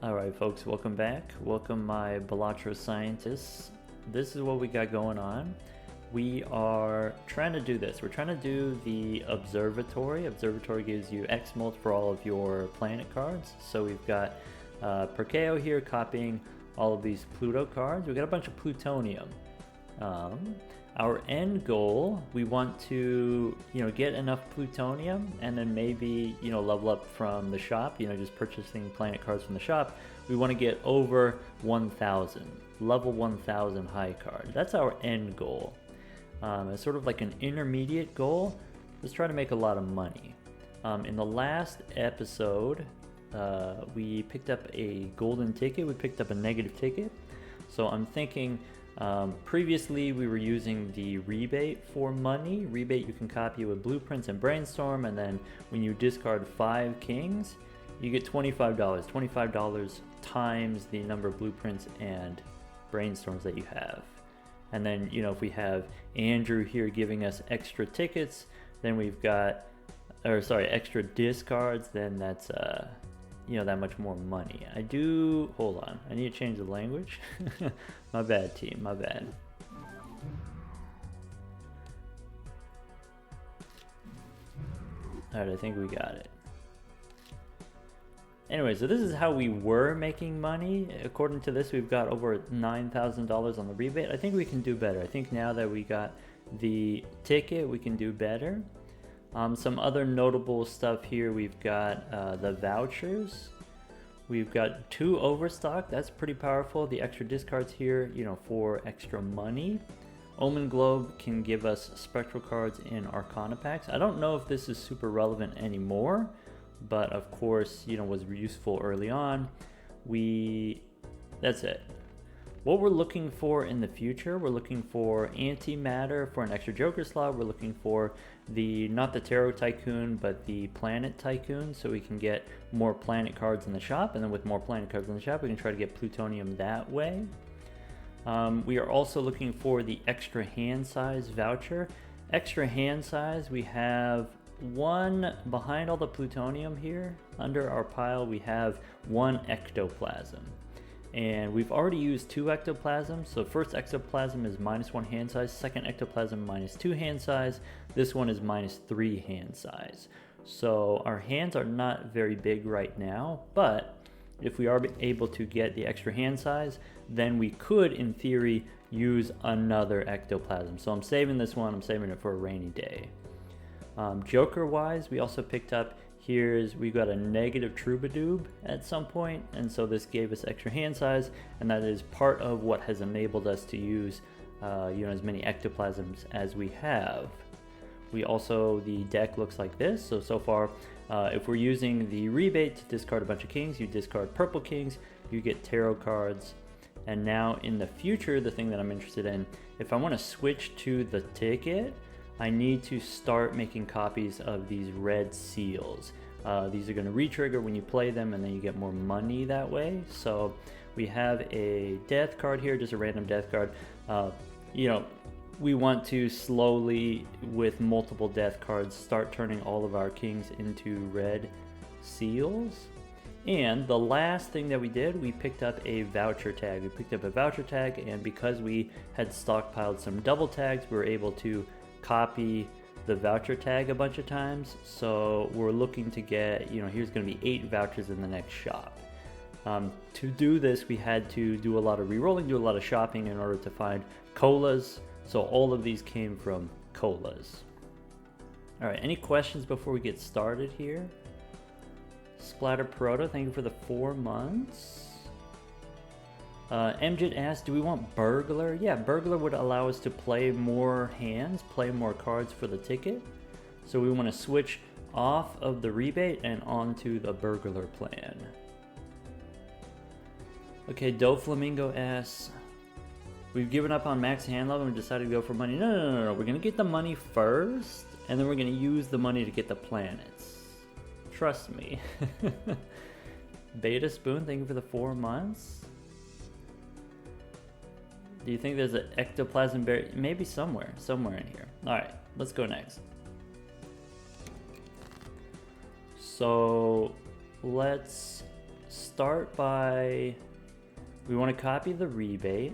Alright folks, welcome back. Welcome my Balatro scientists. This is what we got going on. We are trying to do this. We're trying to do the Observatory. Observatory gives you X mults for all of your planet cards. So we've got Perkeo here copying all of these Pluto cards. We've got a bunch of plutonium. Our end goal, we want to, get enough plutonium and then maybe, level up from the shop, just purchasing planet cards from the shop. We want to get over 1,000, level 1,000 high card. That's our end goal. It's sort of like an intermediate goal. Let's try to make a lot of money. In the last episode, we picked up a golden ticket. We picked up a negative ticket. So I'm thinking, previously we were using the rebate for money. Rebate you can copy with blueprints and brainstorm, and then when you discard 5 kings, you get $25. $25 times the number of blueprints and brainstorms that you have. And then, if we have Andrew here giving us extra tickets, then we've got, extra discards, then that's, that much more money. Hold on, I need to change the language. My bad, team, my bad. Alright, I think we got it. Anyway, so this is how we were making money. According to this, we've got over $9,000 on the rebate. I think we can do better. I think now that we got the ticket, we can do better. Some other notable stuff here, we've got the vouchers. We've got 2 overstock, that's pretty powerful. The extra discards here, for extra money. Omen Globe can give us spectral cards in Arcana packs. I don't know if this is super relevant anymore, but of course, was useful early on. That's it. What we're looking for in the future, we're looking for antimatter for an extra Joker slot. We're looking for not the Tarot Tycoon, but the Planet Tycoon, so we can get more planet cards in the shop, and then with more planet cards in the shop, we can try to get plutonium that way. We are also looking for the extra hand size voucher. Extra hand size, we have one behind all the plutonium here. Under our pile, we have 1 ectoplasm. And we've already used 2 ectoplasms. So first ectoplasm is -1 hand size, second ectoplasm -2 hand size. This one is -3 hand size. So our hands are not very big right now, but if we are able to get the extra hand size, then we could, in theory, use another ectoplasm. So I'm saving this one, I'm saving it for a rainy day. Joker wise, we also picked up, we got a negative Troubadour at some point, and so this gave us extra hand size, and that is part of what has enabled us to use as many ectoplasms as we have. The deck looks like this. So far, if we're using the rebate to discard a bunch of kings, you discard purple kings, you get tarot cards. And now in the future, the thing that I'm interested in, if I want to switch to the ticket, I need to start making copies of these red seals. These are going to re-trigger when you play them, and then you get more money that way. So we have a death card here, just a random death card. We want to slowly, with multiple death cards, start turning all of our kings into red seals. And the last thing that we did, we picked up a voucher tag. And because we had stockpiled some double tags, we were able to copy the voucher tag a bunch of times. So we're looking to get, here's going to be 8 vouchers in the next shop. To do this, we had to do a lot of re-rolling, do a lot of shopping in order to find colas. So all of these came from colas. All right, any questions before we get started here? Splatter Proto, thank you for the 4 months. MJit asked, do we want Burglar? Yeah, Burglar would allow us to play more hands, play more cards for the ticket. So we want to switch off of the rebate and onto the Burglar plan. Okay, Doflamingo asks, we've given up on max hand level and decided to go for money. No. We're going to get the money first, and then we're going to use the money to get the planets. Trust me. Beta Spoon, thank you for the 4 months. Do you think there's an ectoplasm berry? Maybe somewhere in here. Alright, let's go next. So let's start by, we want to copy the rebate.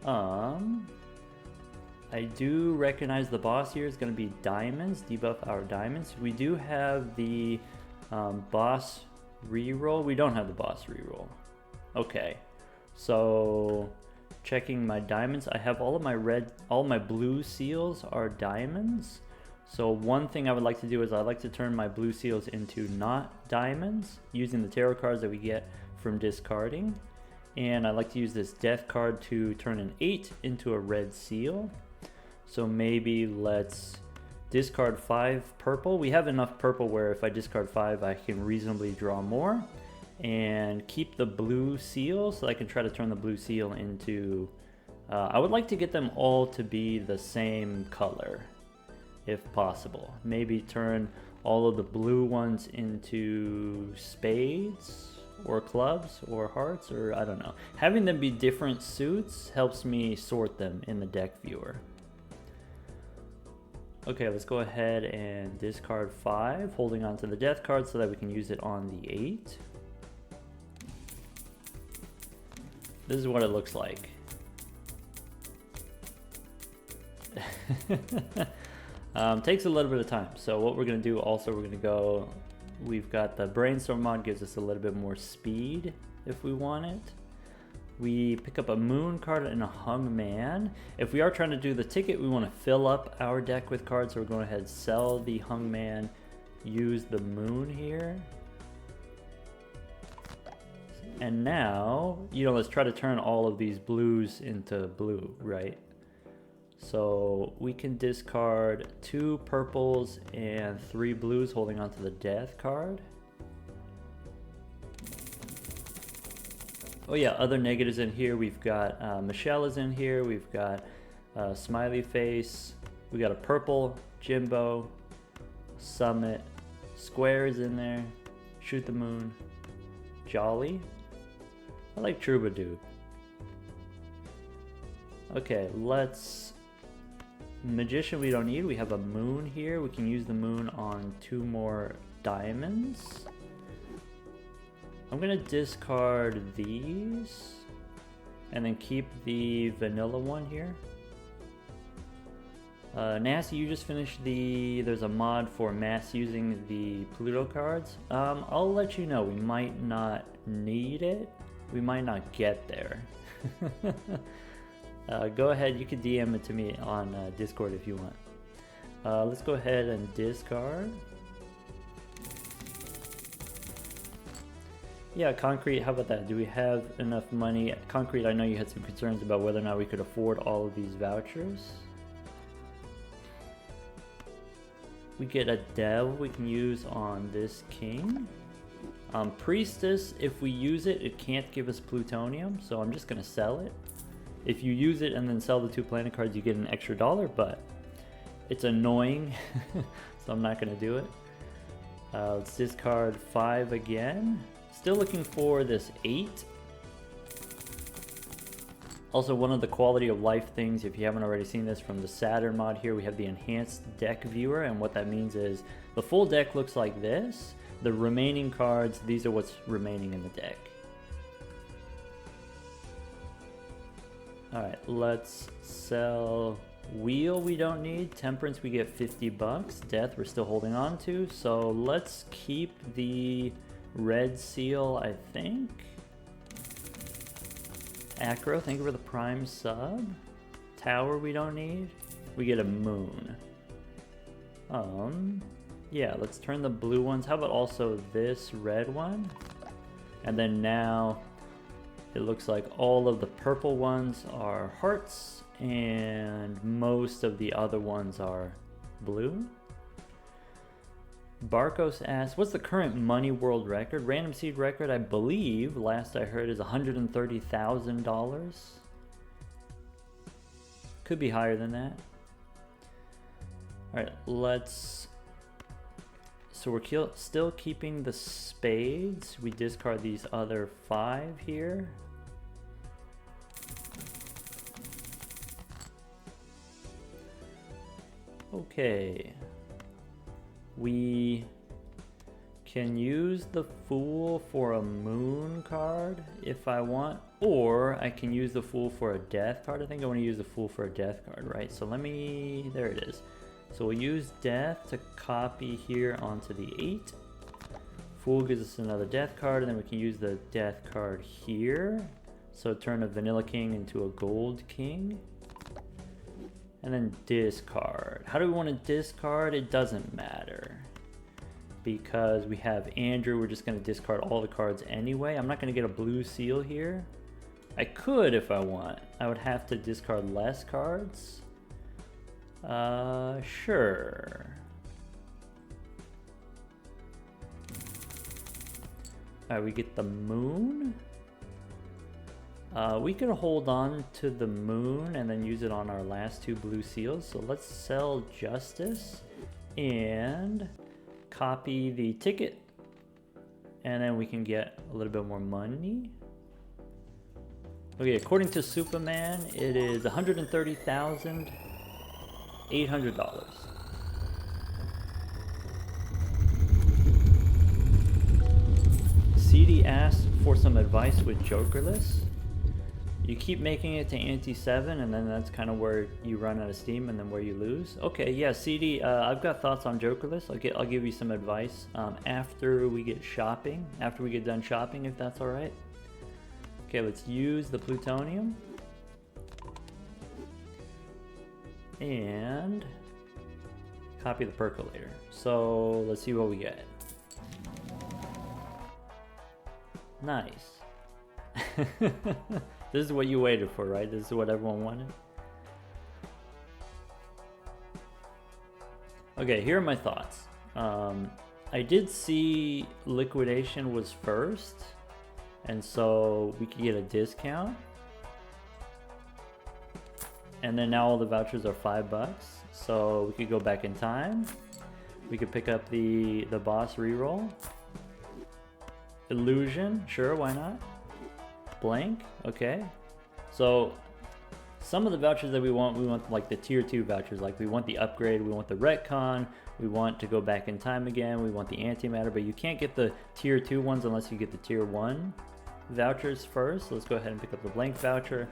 I do recognize the boss here is going to be diamonds, debuff our diamonds. We do have the boss reroll. We don't have the boss reroll. Okay, so checking my diamonds, I have all my blue seals are diamonds. So one thing I would like to do is I'd like to turn my blue seals into not diamonds using the tarot cards that we get from discarding. And I like to use this death card to turn an 8 into a red seal. So maybe let's discard 5 purple. We have enough purple where if I discard 5, I can reasonably draw more. And keep the blue seal so I can try to turn the blue seal into... I would like to get them all to be the same color, if possible. Maybe turn all of the blue ones into spades or clubs or hearts, or I don't know. Having them be different suits helps me sort them in the deck viewer. Okay, let's go ahead and discard 5, holding on to the death card so that we can use it on the 8. This is what it looks like. Takes a little bit of time. So what we're going to do also, we're going to go, we've got the brainstorm mod, gives us a little bit more speed if we want it. We pick up a moon card and a hung man. If we are trying to do the ticket, we want to fill up our deck with cards, so we're going ahead and sell the hung man, use the moon here. And now, let's try to turn all of these blues into blue, right? So we can discard 2 purples and 3 blues, holding onto the death card. Oh yeah, other negatives in here. We've got Michelle is in here. We've got Smiley Face. We got a purple Jimbo, Summit, Square is in there, Shoot the Moon, Jolly. I like Troubadour. Okay, let's... Magician we don't need. We have a moon here. We can use the moon on 2 more diamonds. I'm gonna discard these and then keep the vanilla one here. Nasty, you just finished there's a mod for mass using the Pluto cards. I'll let you know, we might not need it. We might not get there. Go ahead, you can DM it to me on Discord if you want. Let's go ahead and discard. Yeah, Concrete, how about that? Do we have enough money? Concrete, I know you had some concerns about whether or not we could afford all of these vouchers. We get a Dev we can use on this king. Priestess, if we use it, it can't give us plutonium, so I'm just gonna sell it. If you use it and then sell the 2 planet cards, you get an extra $1, but it's annoying, so I'm not gonna do it. Let's discard 5 again. Still looking for this 8. Also, one of the quality of life things, if you haven't already seen this from the Saturn mod here, we have the enhanced deck viewer, and what that means is the full deck looks like this. The remaining cards, these are what's remaining in the deck. Alright, let's sell Wheel we don't need. Temperance we get $50. Death we're still holding on to. So let's keep the red seal, I think. Acro, thank you for the prime sub. Tower we don't need. We get a moon. Yeah, let's turn the blue ones. How about also this red one? And then now it looks like all of the purple ones are hearts and most of the other ones are blue. Barkos asks, what's the current money world record? Random seed record, I believe, last I heard, is $130,000. Could be higher than that. Alright, let's... So we're still keeping the spades. We discard these other 5 here. Okay. We can use the Fool for a Moon card if I want, or I can use the Fool for a Death card. I think I want to use the Fool for a Death card, right? So let me, there it is. So we'll use Death to copy here onto the 8. Fool gives us another Death card, and then we can use the Death card here. So turn a Vanilla King into a Gold King. And then discard. How do we want to discard? It doesn't matter. Because we have Andrew, we're just going to discard all the cards anyway. I'm not going to get a blue seal here. I could if I want. I would have to discard less cards. Sure. Alright, we get the Moon. We could hold on to the Moon and then use it on our last 2 blue seals. So let's sell Justice and copy the ticket. And then we can get a little bit more money. Okay, according to Superman, it is $130,800. CD asked for some advice with Jokerless. You keep making it to ante 7, and then that's kind of where you run out of steam and then where you lose. Okay, yeah, CD, I've got thoughts on Jokerless. I'll give you some advice after we get done shopping, if that's all right. Okay, let's use the plutonium. And copy the percolator. So let's see what we get. Nice. This is what you waited for, right? This is what everyone wanted. Okay, here are my thoughts. I did see liquidation was first, and so we could get a discount. And then now all the vouchers are $5, so we could go back in time. We could pick up the boss reroll. Illusion, sure, why not? Blank, okay. So some of the vouchers that we want like the tier 2 vouchers, like we want the upgrade, we want the retcon, we want to go back in time again, we want the antimatter, but you can't get the tier 2 ones unless you get the tier 1 vouchers first. So let's go ahead and pick up the blank voucher.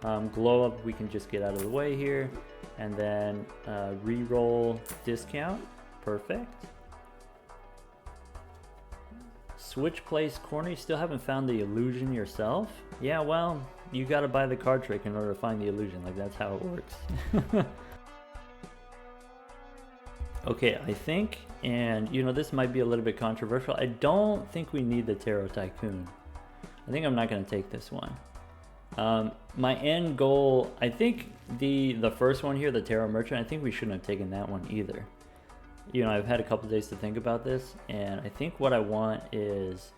Glow up, we can just get out of the way here, and then reroll discount, perfect. Switch place corner, you still haven't found the illusion yourself? Yeah, well, you gotta buy the card trick in order to find the illusion, like that's how it works. Okay, I think, and you know, this might be a little bit controversial, I don't think we need the Tarot Tycoon. I think I'm not gonna take this one. My end goal, I think the first one here, the Tarot Merchant, I think we shouldn't have taken that one either. You know, I've had a couple days to think about this, and I think what I want is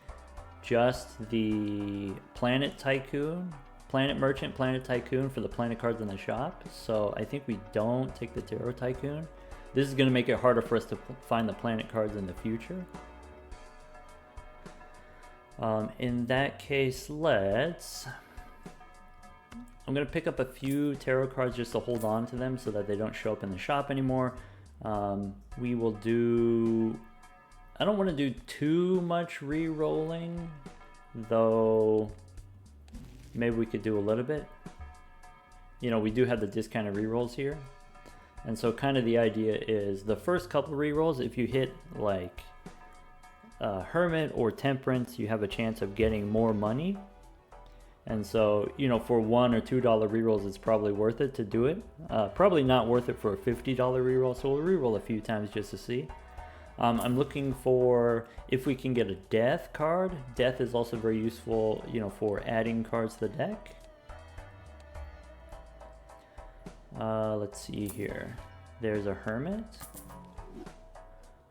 just the Planet Tycoon, Planet Merchant, Planet Tycoon for the planet cards in the shop. So I think we don't take the Tarot Tycoon. This is going to make it harder for us to find the planet cards in the future. In that case, I'm going to pick up a few tarot cards just to hold on to them so that they don't show up in the shop anymore. We will do, I don't want to do too much re-rolling, though maybe we could do a little bit. You know, we do have the discounted re-rolls here. And so kind of the idea is the first couple re-rolls, if you hit like Hermit or Temperance, you have a chance of getting more money. And so, you know, for $1 or $2 rerolls, it's probably worth it to do it. Probably not worth it for a $50 reroll, so we'll reroll a few times just to see. I'm looking for if we can get a Death card. Death is also very useful, you know, for adding cards to the deck. Let's see here. There's a Hermit.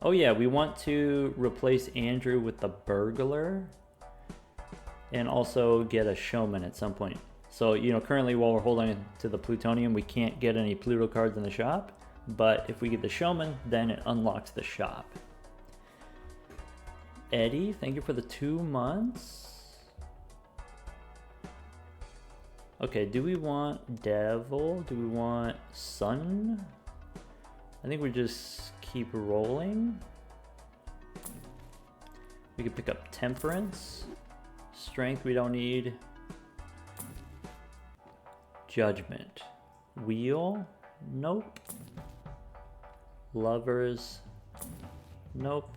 Oh yeah, we want to replace Andrew with the Burglar. And also get a Showman at some point. So, you know, currently while we're holding to the plutonium, we can't get any Pluto cards in the shop. But if we get the Showman, then it unlocks the shop. Eddie, thank you for the 2 months. Okay, do we want Devil? Do we want Sun? I think we just keep rolling. We can pick up Temperance. Strength we don't need. Judgment. Wheel? Nope. Lovers? Nope.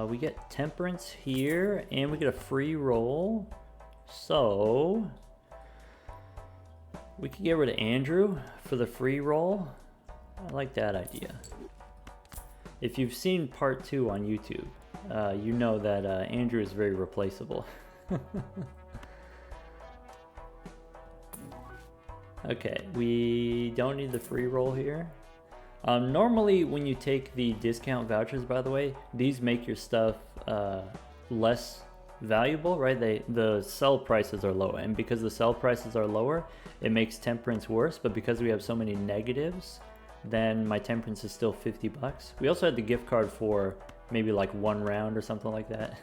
We get Temperance here, and we get a free roll. So we could get rid of Andrew for the free roll. I like that idea. If you've seen part 2 on YouTube, you know that Andrew is very replaceable. Okay, we don't need the free roll here. Normally when you take the discount vouchers, by the way, these make your stuff less valuable, right? The sell prices are low, and because the sell prices are lower, it makes Temperance worse. But because we have so many negatives, then my Temperance is still 50 bucks. We also had the gift card for maybe like 1 round or something like that.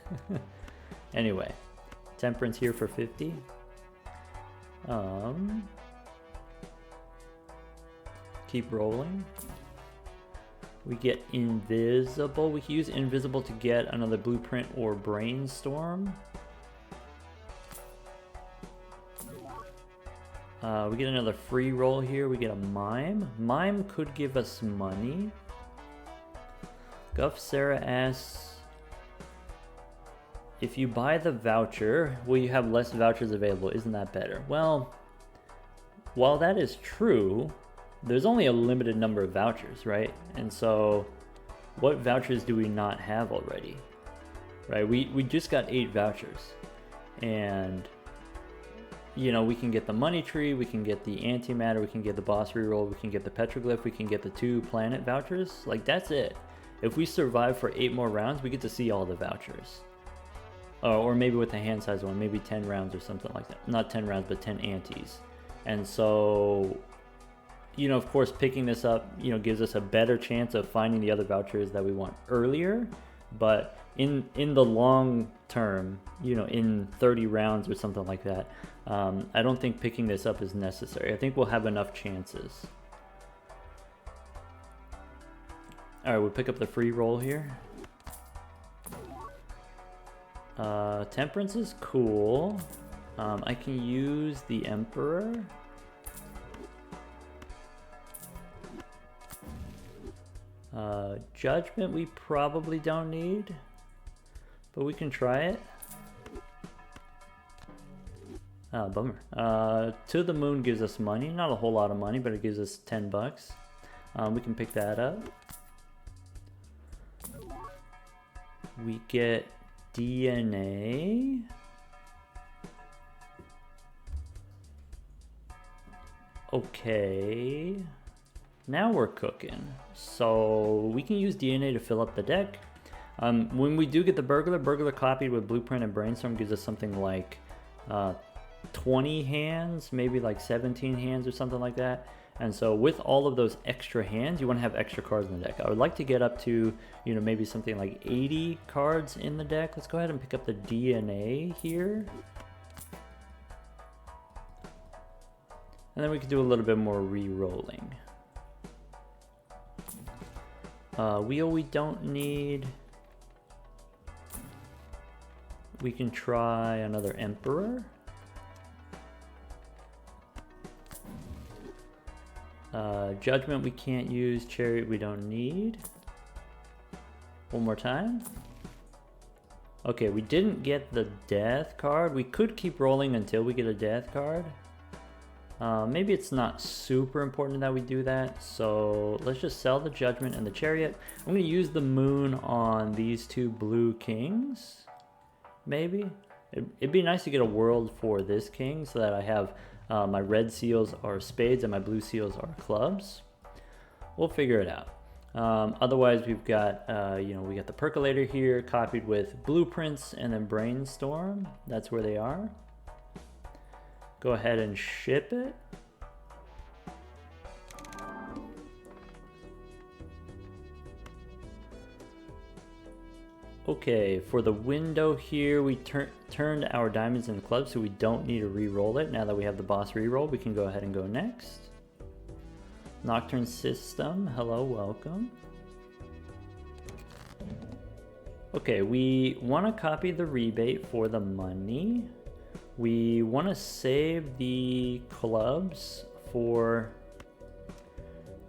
Anyway, Temperance here for 50. Keep rolling. We get Invisible. We can use Invisible to get another Blueprint or Brainstorm. We get another free roll here. We get a Mime. Mime could give us money. Guff Sarah asks, if you buy the voucher, will you have less vouchers available? Isn't that better? Well, while that is true, there's only a limited number of vouchers, right? And so what vouchers do we not have already? Right? We just got 8 vouchers. And you know, we can get the money tree, we can get the antimatter, we can get the boss reroll, we can get the petroglyph, we can get the 2 planet vouchers. Like, that's it. If we survive for 8 more rounds, we get to see all the vouchers. Or maybe with the hand size one, maybe 10 rounds or something like that. Not 10 rounds, but 10 antes. And so, you know, of course, picking this up, you know, gives us a better chance of finding the other vouchers that we want earlier. But in the long term, you know, in 30 rounds or something like that, I don't think picking this up is necessary. I think we'll have enough chances. All right, we'll pick up the free roll here. Temperance is cool. I can use the Emperor. Judgment we probably don't need, but we can try it. Ah, bummer. To the Moon gives us money. Not a whole lot of money, but it gives us 10 bucks. We can pick that up. We get DNA. Okay. Now we're cooking. So we can use DNA to fill up the deck. When we do get the Burglar copied with Blueprint and Brainstorm gives us something like 20 hands, maybe like 17 hands or something like that. And so with all of those extra hands, you want to have extra cards in the deck. I would like to get up to, you know, maybe something like 80 cards in the deck. Let's go ahead and pick up the DNA here. And then we can do a little bit more re-rolling. Wheel we don't need. We can try another Emperor. Judgment we can't use. Chariot we don't need. One more time. Okay, we didn't get the Death card. We could keep rolling until we get a Death card. Maybe it's not super important that we do that, so let's just sell the Judgment and the Chariot. I'm going to use the Moon on these 2 blue kings, maybe. It'd be nice to get a world for this king so that I have my red seals are spades and my blue seals are clubs. We'll figure it out. Otherwise, we've got, you know, we got the Percolator here copied with Blueprints and then Brainstorm. That's where they are. Go ahead and ship it. Okay, for the window here, we turned our diamonds into clubs, so we don't need to re-roll it. Now that we have the boss re-roll, we can go ahead and go next. Nocturne System, hello, welcome. Okay, we want to copy the rebate for the money. We want to save the clubs for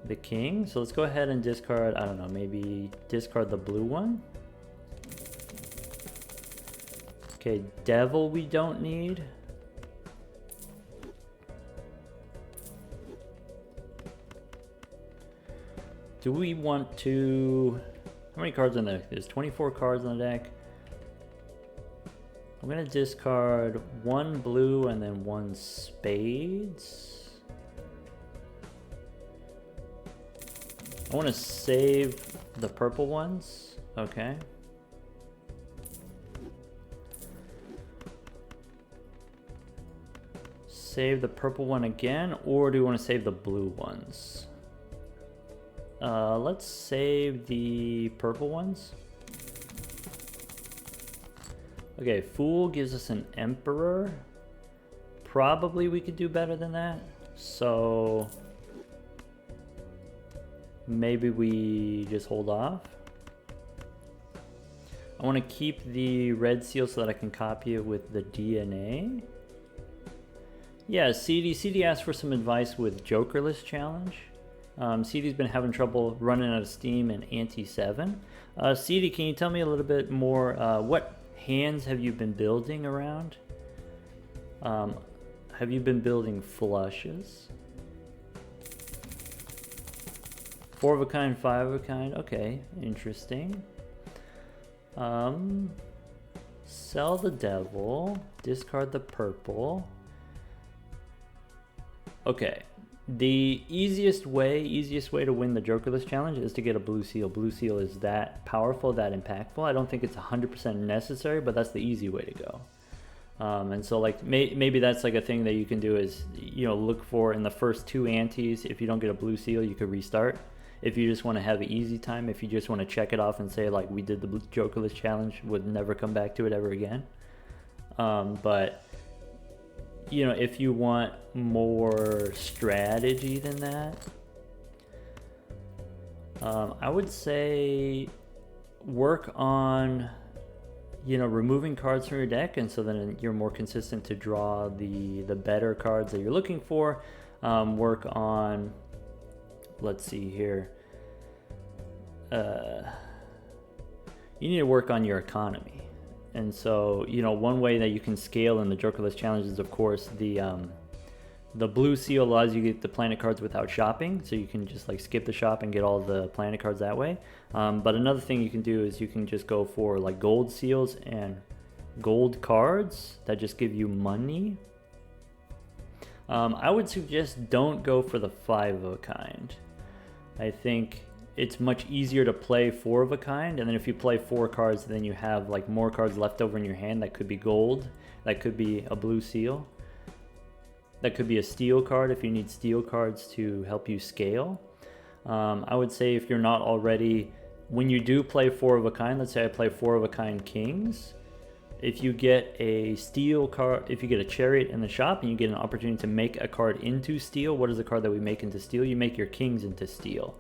the king. So let's go ahead and discard, I don't know, maybe discard the blue one. Okay, devil we don't need. Do we want to... How many cards on the deck? There's 24 cards on the deck. I'm gonna discard one blue and then one spades. I want to save the purple ones. Okay. Save the purple one again, or do we want to save the blue ones? Let's save the purple ones. Okay, Fool gives us an Emperor. Probably we could do better than that. So maybe we just hold off. I want to keep the red seal so that I can copy it with the DNA. Yeah, CD asked for some advice with Jokerless Challenge. CD's been having trouble running out of steam in Ante 7. CD, can you tell me a little bit more, what hands have you been building around? Have you been building flushes? 4 of a kind, 5 of a kind, okay, interesting. Sell the devil, discard the purple. Okay, the easiest way to win the Jokerless Challenge is to get a blue seal. Blue seal is that powerful, that impactful. I don't think it's 100% necessary, but that's the easy way to go. And so like maybe that's like a thing that you can do is, you know, look for in the first 2 antes. If you don't get a blue seal, you could restart. If you just want to have an easy time, if you just want to check it off and say like we did the Jokerless Challenge, would never come back to it ever again. But you know, if you want more strategy than that, I would say work on, you know, removing cards from your deck, and so then you're more consistent to draw the better cards that you're looking for. Work on, let's see here, you need to work on your economy. And so, you know, one way that you can scale in the Jokerless Challenge is, of course, the blue seal allows you to get the planet cards without shopping, so you can just like skip the shop and get all the planet cards that way. But another thing you can do is you can just go for like gold seals and gold cards that just give you money. I would suggest don't go for the 5 of a kind. I think it's much easier to play 4 of a kind, and then if you play 4 cards, then you have like more cards left over in your hand. That could be gold, that could be a blue seal, that could be a steel card if you need steel cards to help you scale. I would say if you're not already, when you do play 4 of a kind, let's say I play 4 of a kind kings, if you get a steel card, if you get a chariot in the shop and you get an opportunity to make a card into steel, what is the card that we make into steel? You make your kings into steel.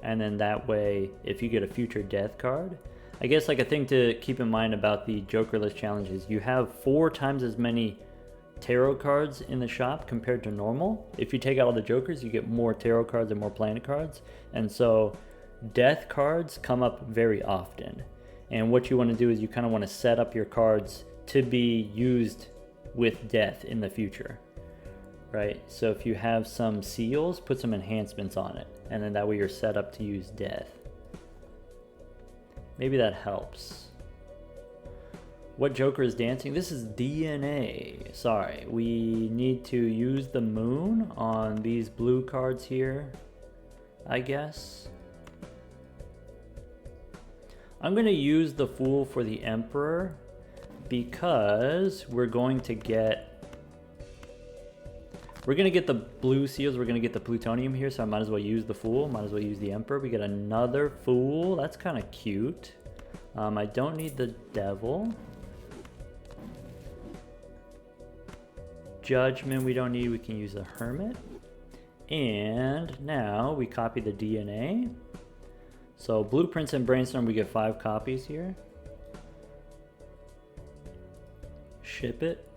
And then that way, if you get a future death card, I guess like a thing to keep in mind about the Jokerless Challenge is you have 4 times as many tarot cards in the shop compared to normal. If you take out all the jokers, you get more tarot cards and more planet cards. And so death cards come up very often. And what you want to do is you kind of want to set up your cards to be used with death in the future. Right? So if you have some seals, put some enhancements on it. And then that way you're set up to use death. Maybe that helps. What Joker is dancing? This is DNA. Sorry, we need to use the moon on these blue cards here, I guess. I'm going to use the Fool for the Emperor because we're going to get the blue seals, we're going to get the plutonium here, so I might as well use the Fool, might as well use the Emperor. We get another Fool, that's kind of cute. I don't need the Devil. Judgment we don't need, we can use the Hermit. And now we copy the DNA. So Blueprints and Brainstorm, we get 5 copies here. ship it.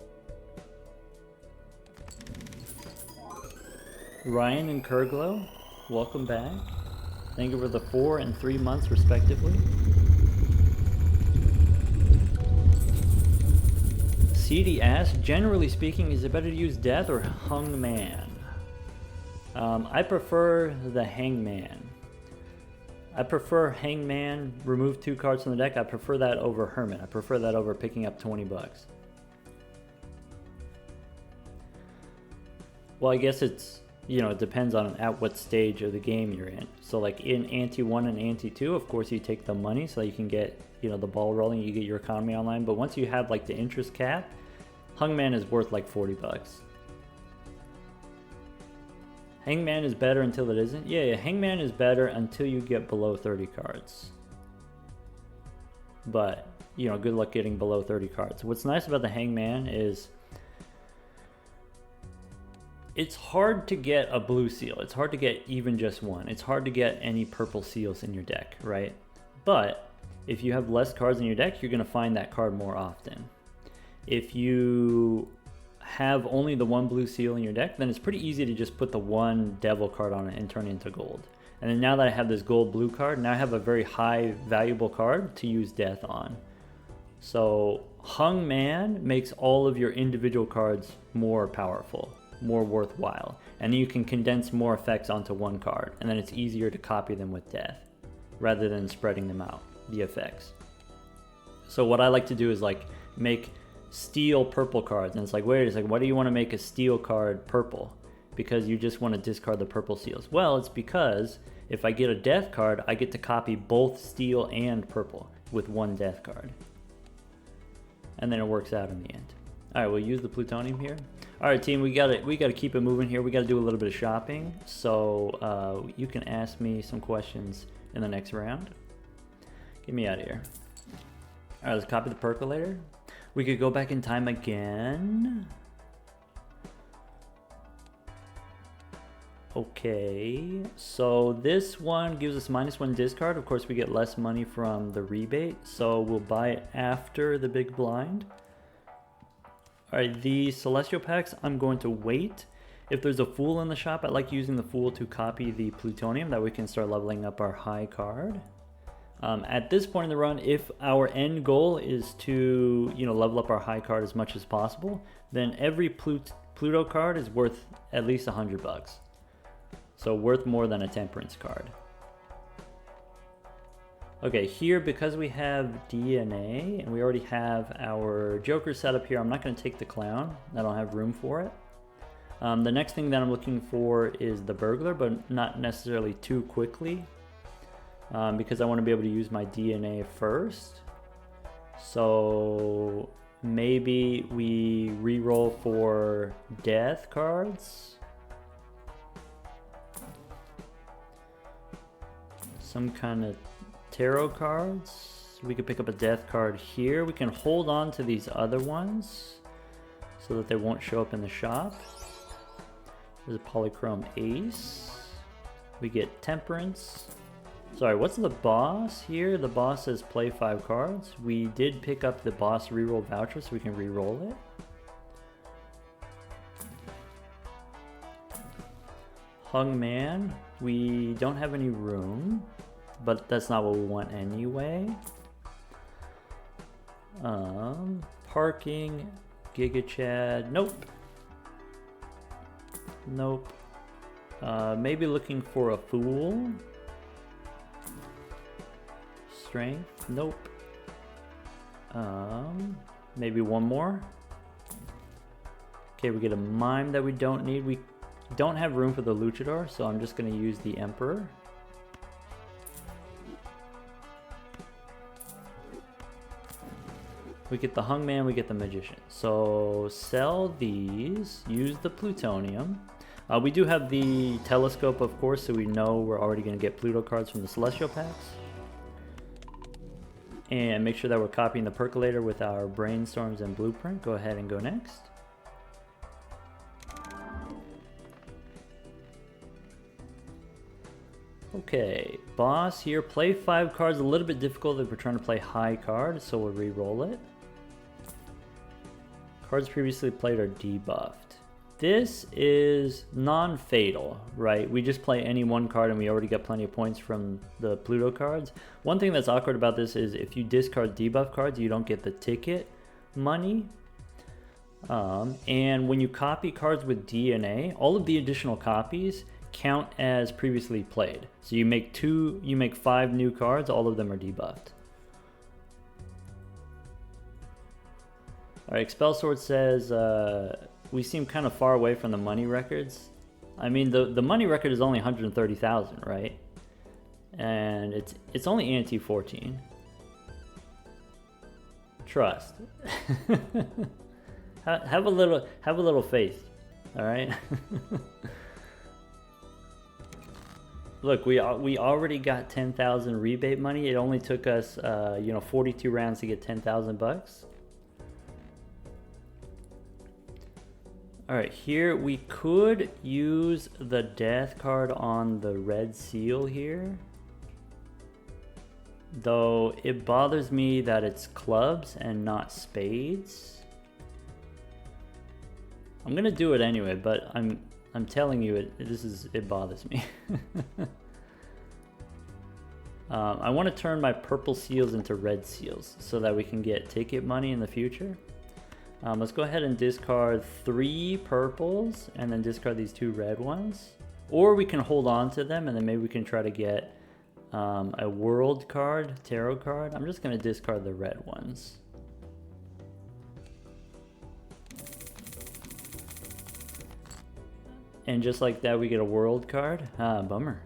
Ryan and Kurglow, welcome back. Thank you for the 4 and 3 months respectively. CD asks, generally speaking, is it better to use Death or Hangman? I prefer the Hangman. I prefer Hangman, remove 2 cards from the deck. I prefer that over Hermit. I prefer that over picking up 20 bucks. Well, I guess it's, you know, it depends on at what stage of the game you're in. So like in Ante 1 and Ante 2, of course you take the money so you can get, you know, the ball rolling, you get your economy online. But once you have like the interest cap, Hangman is worth like 40 bucks. Hangman is better until it isn't? Yeah, Hangman is better until you get below 30 cards. But, you know, good luck getting below 30 cards. What's nice about the Hangman is it's hard to get a blue seal. It's hard to get even just one. It's hard to get any purple seals in your deck, right? But if you have less cards in your deck, you're going to find that card more often. If you have only the 1 blue seal in your deck, then it's pretty easy to just put the 1 devil card on it and turn it into gold. And then now that I have this gold blue card, now I have a very high valuable card to use death on. So Hangman makes all of your individual cards more powerful, more worthwhile. And you can condense more effects onto 1 card, and then it's easier to copy them with death rather than spreading them out, the effects. So what I like to do is like make steel purple cards, and it's like, wait a second, why do you want to make a steel card purple? Because you just want to discard the purple seals. Well, it's because if I get a death card, I get to copy both steel and purple with 1 death card, and then it works out in the end. All right, we'll use the plutonium here. All right, team, we gotta keep it moving here. We gotta do a little bit of shopping, so you can ask me some questions in the next round. Get me out of here. All right, let's copy the percolator. We could go back in time again. Okay, so this one gives us -1 discard. Of course, we get less money from the rebate, so we'll buy it after the big blind. All right, the celestial packs, I'm going to wait. If there's a fool in the shop, I like using the fool to copy the plutonium, that we can start leveling up our high card. At this point in the run, if our end goal is to, you know, level up our high card as much as possible, then every Pluto card is worth at least 100 bucks. So worth more than a Temperance card. Okay, here, because we have DNA and we already have our Joker set up here, I'm not going to take the Clown. I don't have room for it. The next thing that I'm looking for is the Burglar, but not necessarily too quickly. Because I want to be able to use my DNA first. So maybe we reroll for death cards. Some kind of tarot cards. We could pick up a death card here. We can hold on to these other ones so that they won't show up in the shop. There's a polychrome ace. We get Temperance. Sorry, what's the boss here? The boss says play 5 cards. We did pick up the boss reroll voucher, so we can reroll it. Hangman, we don't have any room, but that's not what we want anyway. Parking, Giga Chad, nope. Nope. Maybe looking for a fool. Strength, nope. Maybe one more. Okay, we get a mime that we don't need. We don't have room for the luchador, so I'm just going to use the emperor. We get the hangman, we get the magician. So sell these, use the plutonium. We do have the telescope, of course, so we know we're already going to get Pluto cards from the celestial packs. And make sure that we're copying the percolator with our brainstorms and blueprint. Go ahead and go next. Okay, boss here, play 5 cards. A little bit difficult if we're trying to play high card, so we'll re-roll it. Cards previously played are debuffed. This is non-fatal, right? We just play any one card and we already get plenty of points from the Pluto cards. One thing that's awkward about this is if you discard debuff cards, you don't get the ticket money. And when you copy cards with DNA, all of the additional copies count as previously played. So you make 5 new cards, all of them are debuffed. Alright, Expel Sword says, we seem kind of far away from the money records. I mean, the money record is only 130,000, right? And it's only ante 14. Trust. have a little faith, all right? Look, we already got 10,000 rebate money. It only took us 42 rounds to get 10,000 bucks. Alright, here we could use the death card on the red seal here. Though it bothers me that it's clubs and not spades. I'm gonna do it anyway, but I'm telling you it bothers me. I want to turn my purple seals into red seals so that we can get ticket money in the future. Let's go ahead and discard 3 purples and then discard these 2 red ones. Or we can hold on to them and then maybe we can try to get a world card, tarot card. I'm just going to discard the red ones. And just like that we get a world card. Ah, bummer.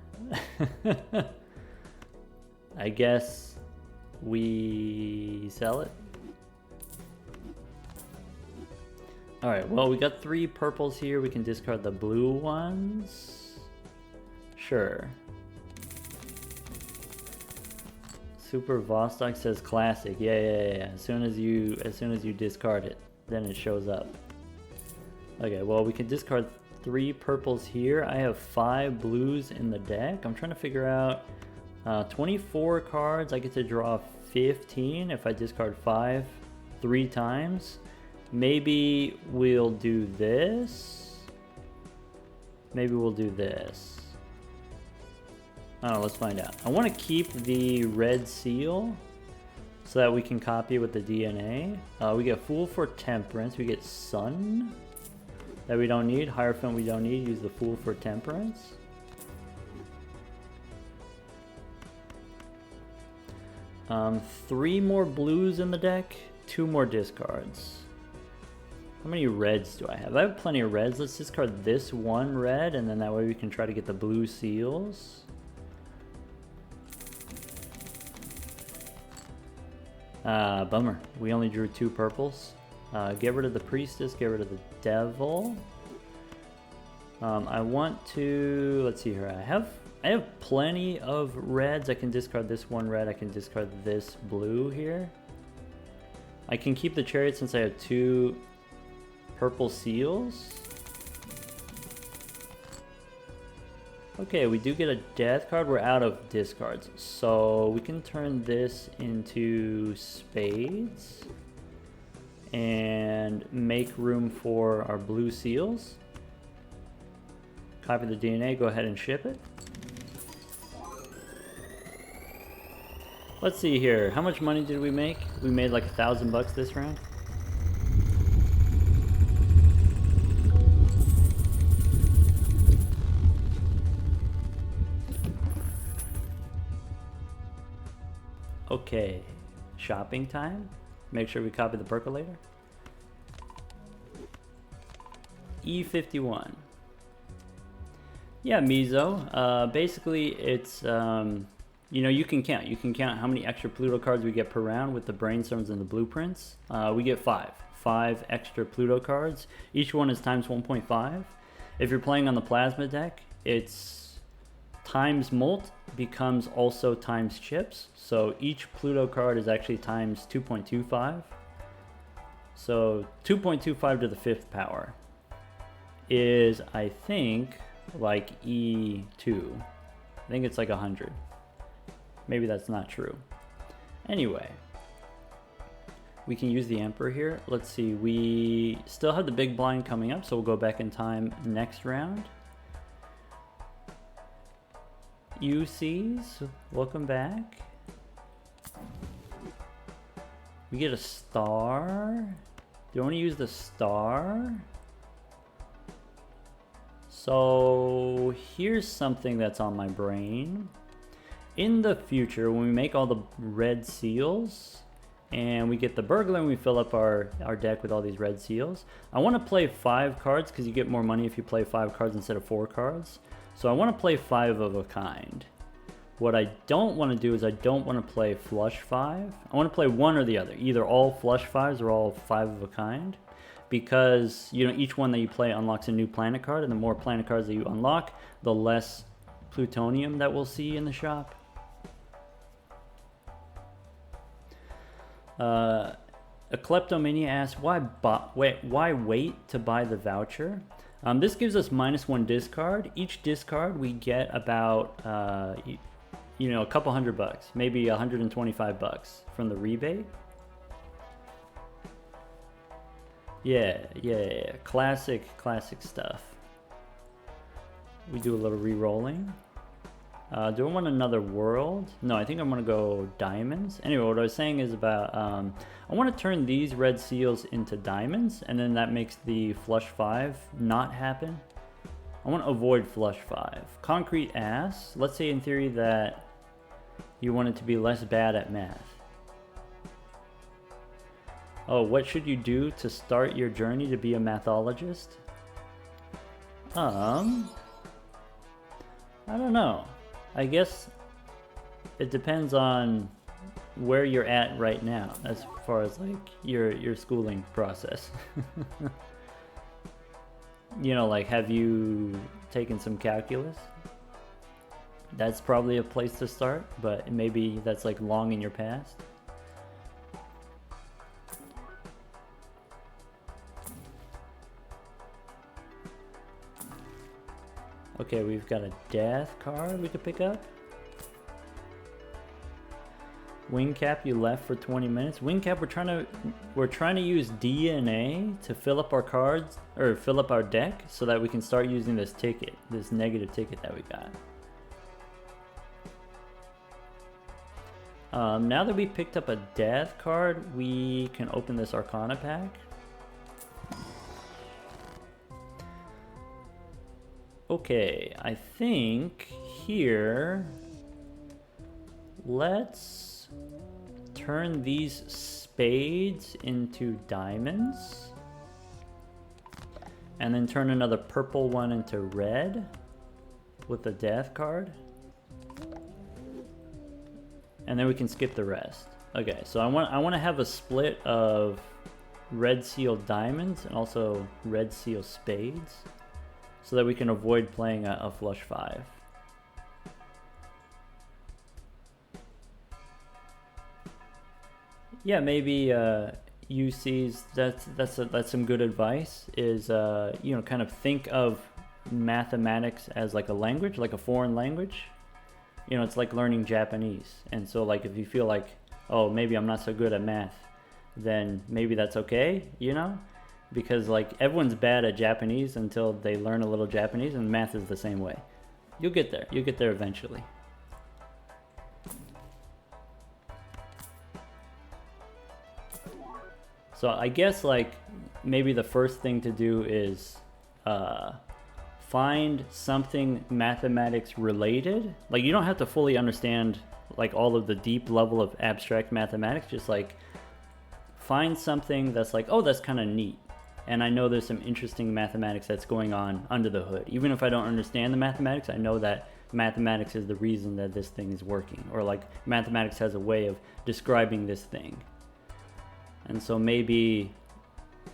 I guess we sell it. Alright, well, we got 3 purples here. We can discard the blue ones. Sure. Super Vostok says classic. Yeah. As soon as you discard it, then it shows up. Okay, well, we can discard 3 purples here. I have 5 blues in the deck. I'm trying to figure out 24 cards. I get to draw 15 if I discard 5 3 times. Maybe we'll do this. Maybe we'll do this. I don't know, let's find out. I want to keep the red seal so that we can copy with the DNA. We get Fool for Temperance. We get Sun that we don't need. Hierophant we don't need. Use the Fool for Temperance. Three more blues in the deck. 2 more discards. How many reds do I have? I have plenty of reds. Let's discard this 1 red, and then that way we can try to get the blue seals. Bummer. We only drew 2 purples. Get rid of the Priestess, get rid of the Devil. I want to... Let's see here. I have plenty of reds. I can discard this 1 red. I can discard this blue here. I can keep the Chariot since I have 2... purple seals. Okay, we do get a death card. We're out of discards. So we can turn this into spades and make room for our blue seals. Copy the DNA, go ahead and ship it. Let's see here. How much money did we make? We made like $1,000 this round. Okay, shopping time. Make sure we copy the percolator. E51. Yeah, Mizo. Basically, it's you can count. You can count how many extra Pluto cards we get per round with the brainstorms and the blueprints. We get 5 extra Pluto cards. Each one is times 1.5. If you're playing on the plasma deck, it's times molt becomes also times chips. So each Pluto card is actually times 2.25. So 2.25 to the 5th power is, I think, like E2. I think it's like 100. Maybe that's not true. Anyway, We can use the Emperor here. Let's see, we still have the big blind coming up, so we'll go back in time next round. UCs, welcome back. We get a star. Do you want to use the star? So here's something that's on my brain. In the future, when we make all the red seals, and we get the burglar and we fill up our deck with all these red seals, I want to play 5 cards because you get more money if you play 5 cards instead of 4 cards. So I want to play 5 of a kind. What I don't want to do is I don't want to play flush 5. I want to play one or the other, either all flush 5s or all 5 of a kind, because you know each one that you play unlocks a new planet card, and the more planet cards that you unlock, the less plutonium that we'll see in the shop. A Kleptomania asks, why wait to buy the voucher? This gives us -1 discard. Each discard we get about you know, a couple $100, maybe $125 from the rebate. Yeah, classic stuff. We do a little re-rolling. Do I want another world? No, I think I'm gonna go diamonds. Anyway, what I was saying is about I want to turn these red seals into diamonds, and then that makes the flush 5 not happen. I want to avoid flush 5. Concrete ass. Let's say in theory that you want it to be less bad at math. Oh, what should you do to start your journey to be a mathologist? I don't know. I guess it depends on where you're at right now as far as like your schooling process. You know, like, have you taken some calculus? That's probably a place to start, but maybe that's like long in your past. Okay, we've got a death card we could pick up. Wing cap, you left for 20 minutes. Wing cap, we're trying to use DNA to fill up our cards, or fill up our deck, so that we can start using this ticket, this negative ticket that we got. Now that we picked up a death card, we can open this Arcana pack. Okay, I think here, let's turn these spades into diamonds, and then turn another purple one into red with the death card, and then we can skip the rest. Okay, so I want to have a split of red seal diamonds and also red seal spades, so that we can avoid playing a flush 5. Yeah, maybe UCs. That's some good advice. Is you know, kind of think of mathematics as like a language, like a foreign language. You know, it's like learning Japanese. And so, like, if you feel like, oh, maybe I'm not so good at math, then maybe that's okay. You know. Because like everyone's bad at Japanese until they learn a little Japanese, and math is the same way. You'll get there. You'll get there eventually. So I guess like maybe the first thing to do is find something mathematics related. Like, you don't have to fully understand like all of the deep level of abstract mathematics. Just like find something that's like, oh, that's kind of neat. And I know there's some interesting mathematics that's going on under the hood. Even if I don't understand the mathematics, I know that mathematics is the reason that this thing is working. Or like mathematics has a way of describing this thing. And so maybe,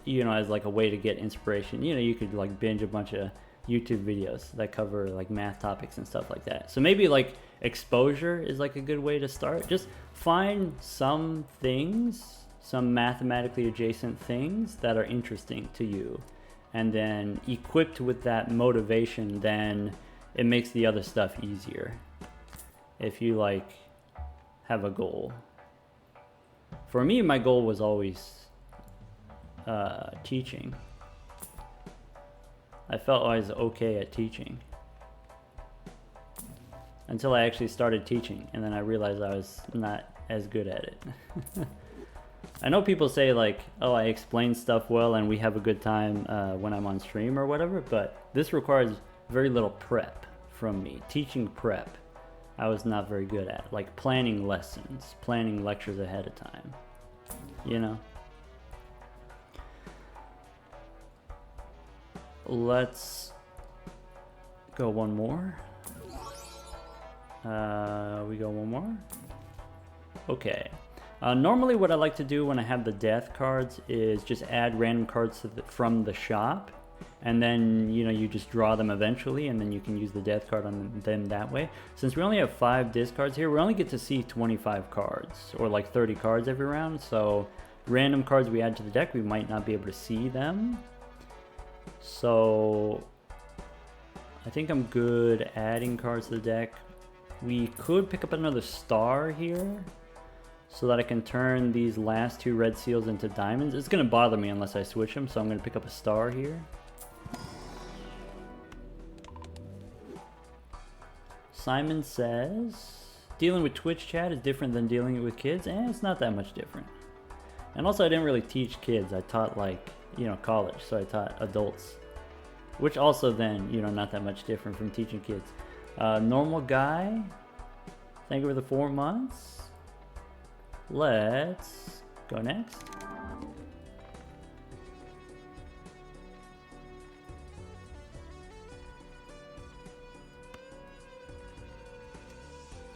you know, as like a way to get inspiration, you know, you could like binge a bunch of YouTube videos that cover like math topics and stuff like that. So maybe like exposure is like a good way to start. Just find some things, some mathematically adjacent things that are interesting to you, and then equipped with that motivation, then it makes the other stuff easier if you like have a goal. For me, my goal was always teaching. I felt I was okay at teaching until I actually started teaching, and then I realized I was not as good at it. I know people say like, oh, I explain stuff well and we have a good time when I'm on stream or whatever, but this requires very little prep from me. Teaching prep, I was not very good at. Like planning lessons, planning lectures ahead of time, you know? Let's go one more. We go one more. Okay. Normally what I like to do when I have the death cards is just add random cards from the shop, and then, you know, you just draw them eventually, and then you can use the death card on them that way. Since we only have 5 discards here, we only get to see 25 cards, or like 30 cards every round, so random cards we add to the deck, we might not be able to see them. So I think I'm good adding cards to the deck. We could pick up another star here, so that I can turn these last 2 red seals into diamonds. It's going to bother me unless I switch them, so I'm going to pick up a star here. Simon says, dealing with Twitch chat is different than dealing with kids. It's not that much different. And also I didn't really teach kids. I taught like, you know, college, so I taught adults. Which also then, you know, not that much different from teaching kids. Normal guy, thank you for the 4 months. Let's go next.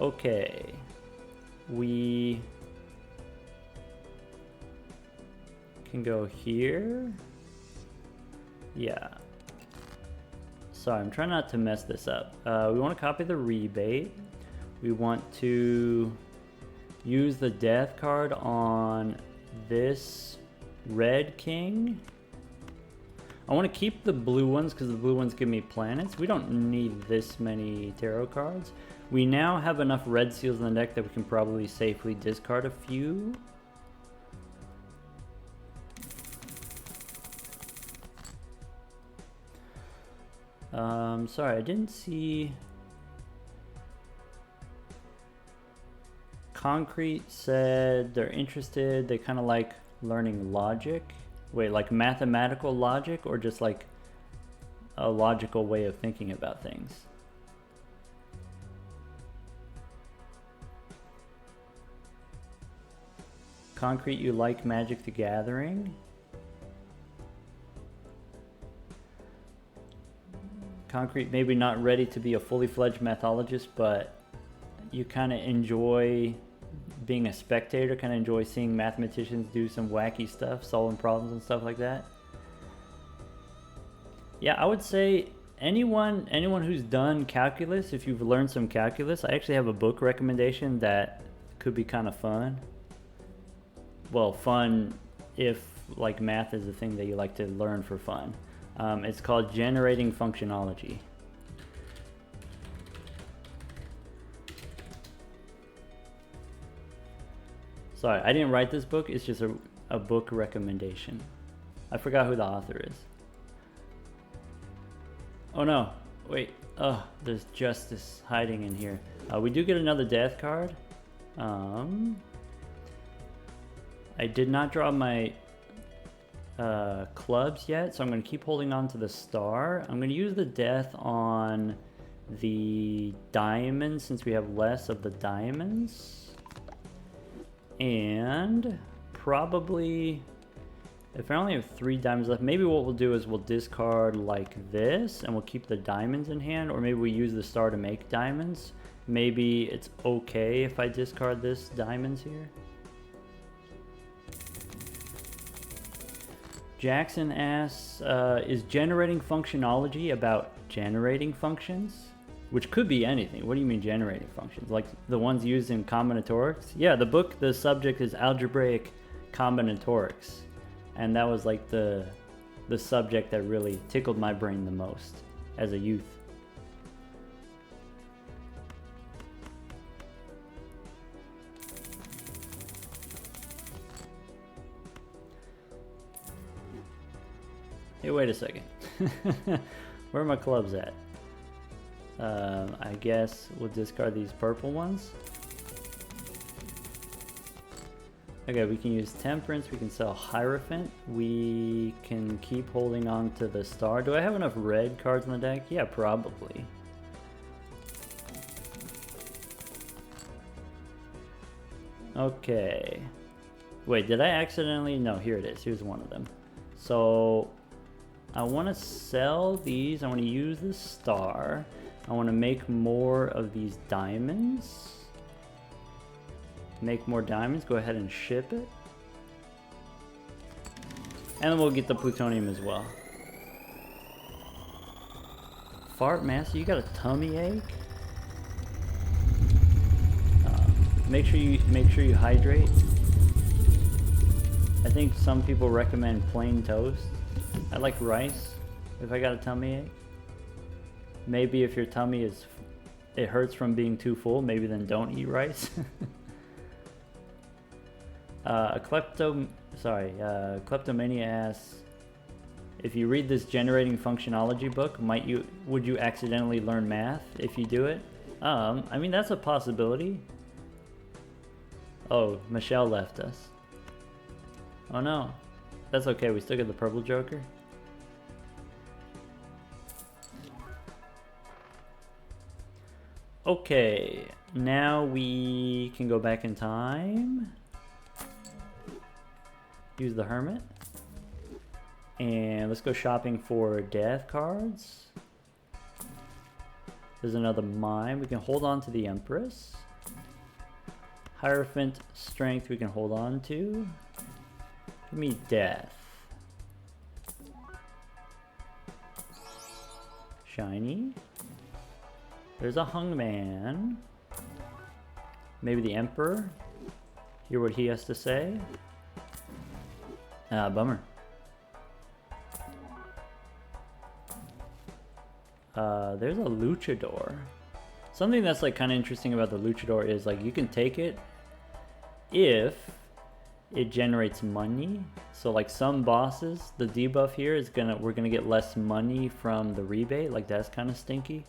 Okay, we can go here. Yeah. Sorry, I'm trying not to mess this up. We want to copy the rebate. We want to use the death card on this red king. I want to keep the blue ones because the blue ones give me planets. We don't need this many tarot cards. We now have enough red seals in the deck that we can probably safely discard a few. Sorry, I didn't see... Concrete said they're interested, they kind of like learning logic. Wait, like mathematical logic or just like a logical way of thinking about things? Concrete, you like Magic the Gathering? Concrete, maybe not ready to be a fully fledged mathologist, but you kind of enjoy being a spectator, kind of enjoy seeing mathematicians do some wacky stuff, solving problems and stuff like that. Yeah, I would say anyone who's done calculus, if you've learned some calculus, I actually have a book recommendation that could be kind of fun. Well, fun if like math is the thing that you like to learn for fun. It's called Generating Functionology. Sorry, I didn't write this book, it's just a book recommendation. I forgot who the author is. Oh no, wait, oh, there's justice hiding in here. We do get another death card. I did not draw my clubs yet, so I'm going to keep holding on to the star. I'm going to use the death on the diamonds since we have less of the diamonds. And probably, if I only have 3 diamonds left, maybe what we'll do is we'll discard like this and we'll keep the diamonds in hand, or maybe we use the star to make diamonds. Maybe it's okay if I discard this diamonds here. Jackson asks, is generating functionology about generating functions? Which could be anything. What do you mean generating functions? Like the ones used in combinatorics? Yeah, the book, the subject is algebraic combinatorics. And that was like the subject that really tickled my brain the most as a youth. Hey, wait a second. Where are my clubs at? I guess we'll discard these purple ones. Okay, we can use Temperance, we can sell Hierophant, we can keep holding on to the Star. Do I have enough red cards in the deck? Yeah, probably. Okay. Wait, did I accidentally? No, here it is. Here's one of them. So, I want to sell these. I want to use the Star. I want to make more of these diamonds. Make more diamonds, go ahead and ship it. And then we'll get the plutonium as well. Fart Master, you got a tummy ache? Make sure you hydrate. I think some people recommend plain toast. I like rice if I got a tummy ache. Maybe if your tummy it hurts from being too full, maybe then don't eat rice. Kleptomania asks, if you read this generating functionology book, would you accidentally learn math if you do it? I mean, that's a possibility. Oh, Michelle left us. Oh no. That's okay, we still get the purple Joker. Okay, now we can go back in time. Use the Hermit. And let's go shopping for death cards. There's another mine. We can hold on to the Empress. Hierophant Strength we can hold on to. Give me death. Shiny. There's a Hungman. Maybe the Emperor. Hear what he has to say. Bummer. There's a Luchador. Something that's like kind of interesting about the Luchador is like you can take it if it generates money. So like some bosses, the debuff here is we're gonna get less money from the rebate. Like that's kind of stinky.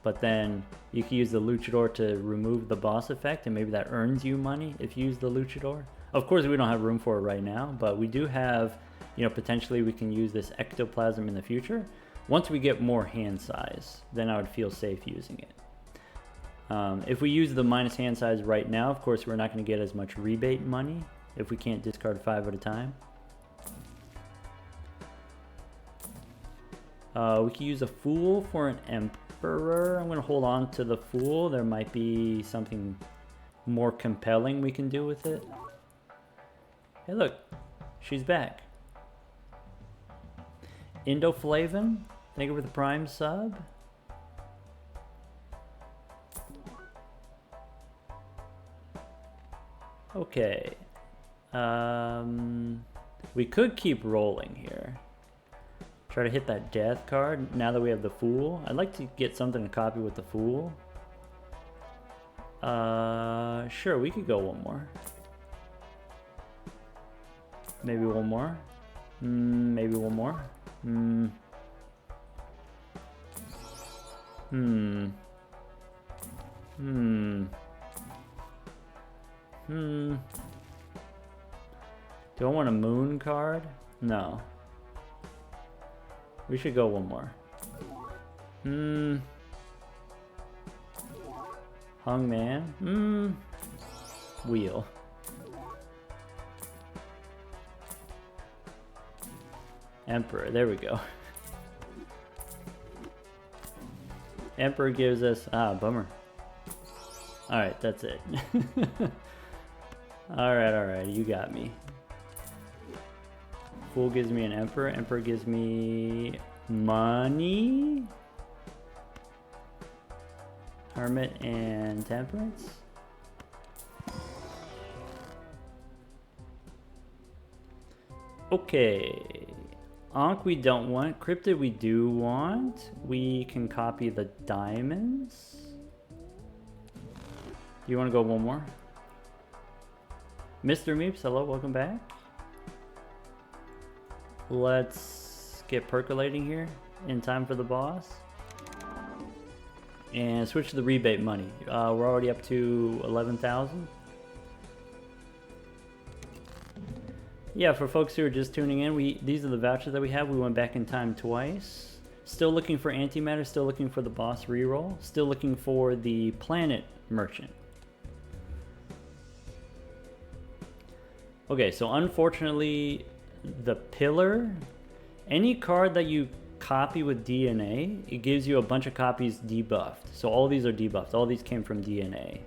But then you can use the Luchador to remove the boss effect, and maybe that earns you money if you use the Luchador. Of course, we don't have room for it right now, but we do have, you know, potentially we can use this ectoplasm in the future. Once we get more hand size, then I would feel safe using it. If we use the minus hand size right now, of course, we're not going to get as much rebate money if we can't discard 5 at a time. We can use a Fool for an Emperor. I'm going to hold on to the Fool. There might be something more compelling we can do with it. Hey look, she's back. Indoflavin, thank you for the Prime sub. Okay. We could keep rolling here. Try to hit that death card now that we have the Fool. I'd like to get something to copy with the Fool. Sure, we could go one more. Maybe one more. Maybe one more. Do I want a moon card? No. We should go one more. Hungman? Wheel. Emperor, there we go. Emperor gives us, bummer. Alright, that's it. Alright, you got me. Fool gives me an Emperor, Emperor gives me money. Hermit and Temperance. Okay. Ankh we don't want. Cryptid we do want. We can copy the diamonds. Do you want to go one more? Mr. Meeps, hello, welcome back. Let's get percolating here in time for the boss. And switch to the rebate money. We're already up to 11,000. Yeah, for folks who are just tuning in, these are the vouchers that we have. We went back in time twice. Still looking for antimatter, still looking for the boss reroll, still looking for the planet merchant. Okay, so unfortunately, the pillar, any card that you copy with DNA, it gives you a bunch of copies debuffed. So all these are debuffed. All these came from DNA.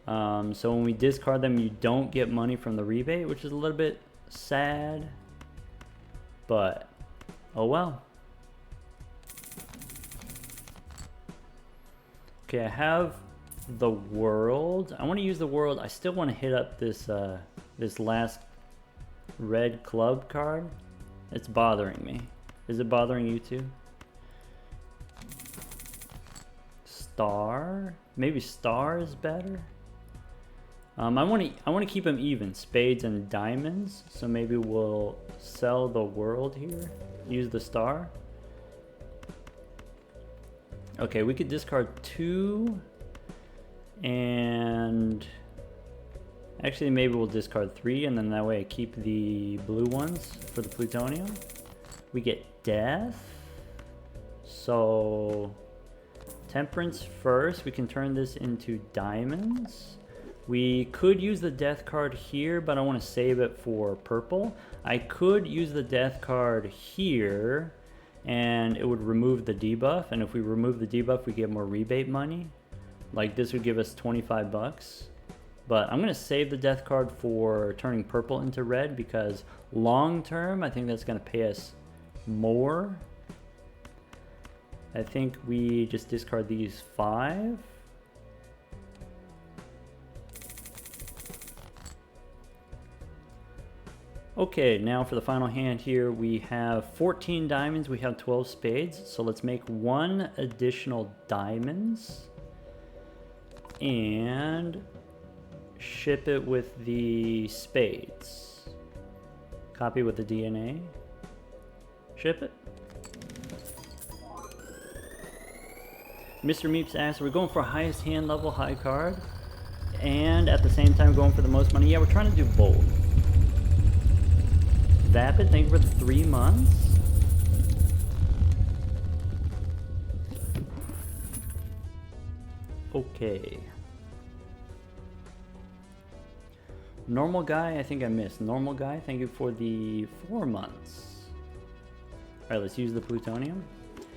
So when we discard them, you don't get money from the rebate, which is a little bit sad. But, oh well. Okay, I have the world. I want to use the world. I still want to hit up this this last red club card. It's bothering me. Is it bothering you too? Star? Maybe star is better. I want to keep them even, spades and diamonds. So maybe we'll sell the world here. Use the star. Okay, we could discard 2, and actually maybe we'll discard 3, and then that way I keep the blue ones for the plutonium. We get death, so temperance first. We can turn this into diamonds. We could use the death card here, but I want to save it for purple. I could use the death card here, and it would remove the debuff, and if we remove the debuff we get more rebate money. Like this would give us 25 bucks. But I'm going to save the death card for turning purple into red, because long term I think that's going to pay us more. I think we just discard these 5. Okay, now for the final hand here, we have 14 diamonds, we have 12 spades, so let's make 1 additional diamonds and ship it with the spades. Copy with the DNA. Ship it. Mr. Meeps asks, we're going for highest hand level high card and at the same time going for the most money. Yeah, we're trying to do both. Vapid, thank you for the 3 months. Okay. Normal guy, I think I missed. Normal guy, thank you for the 4 months. Alright, let's use the plutonium.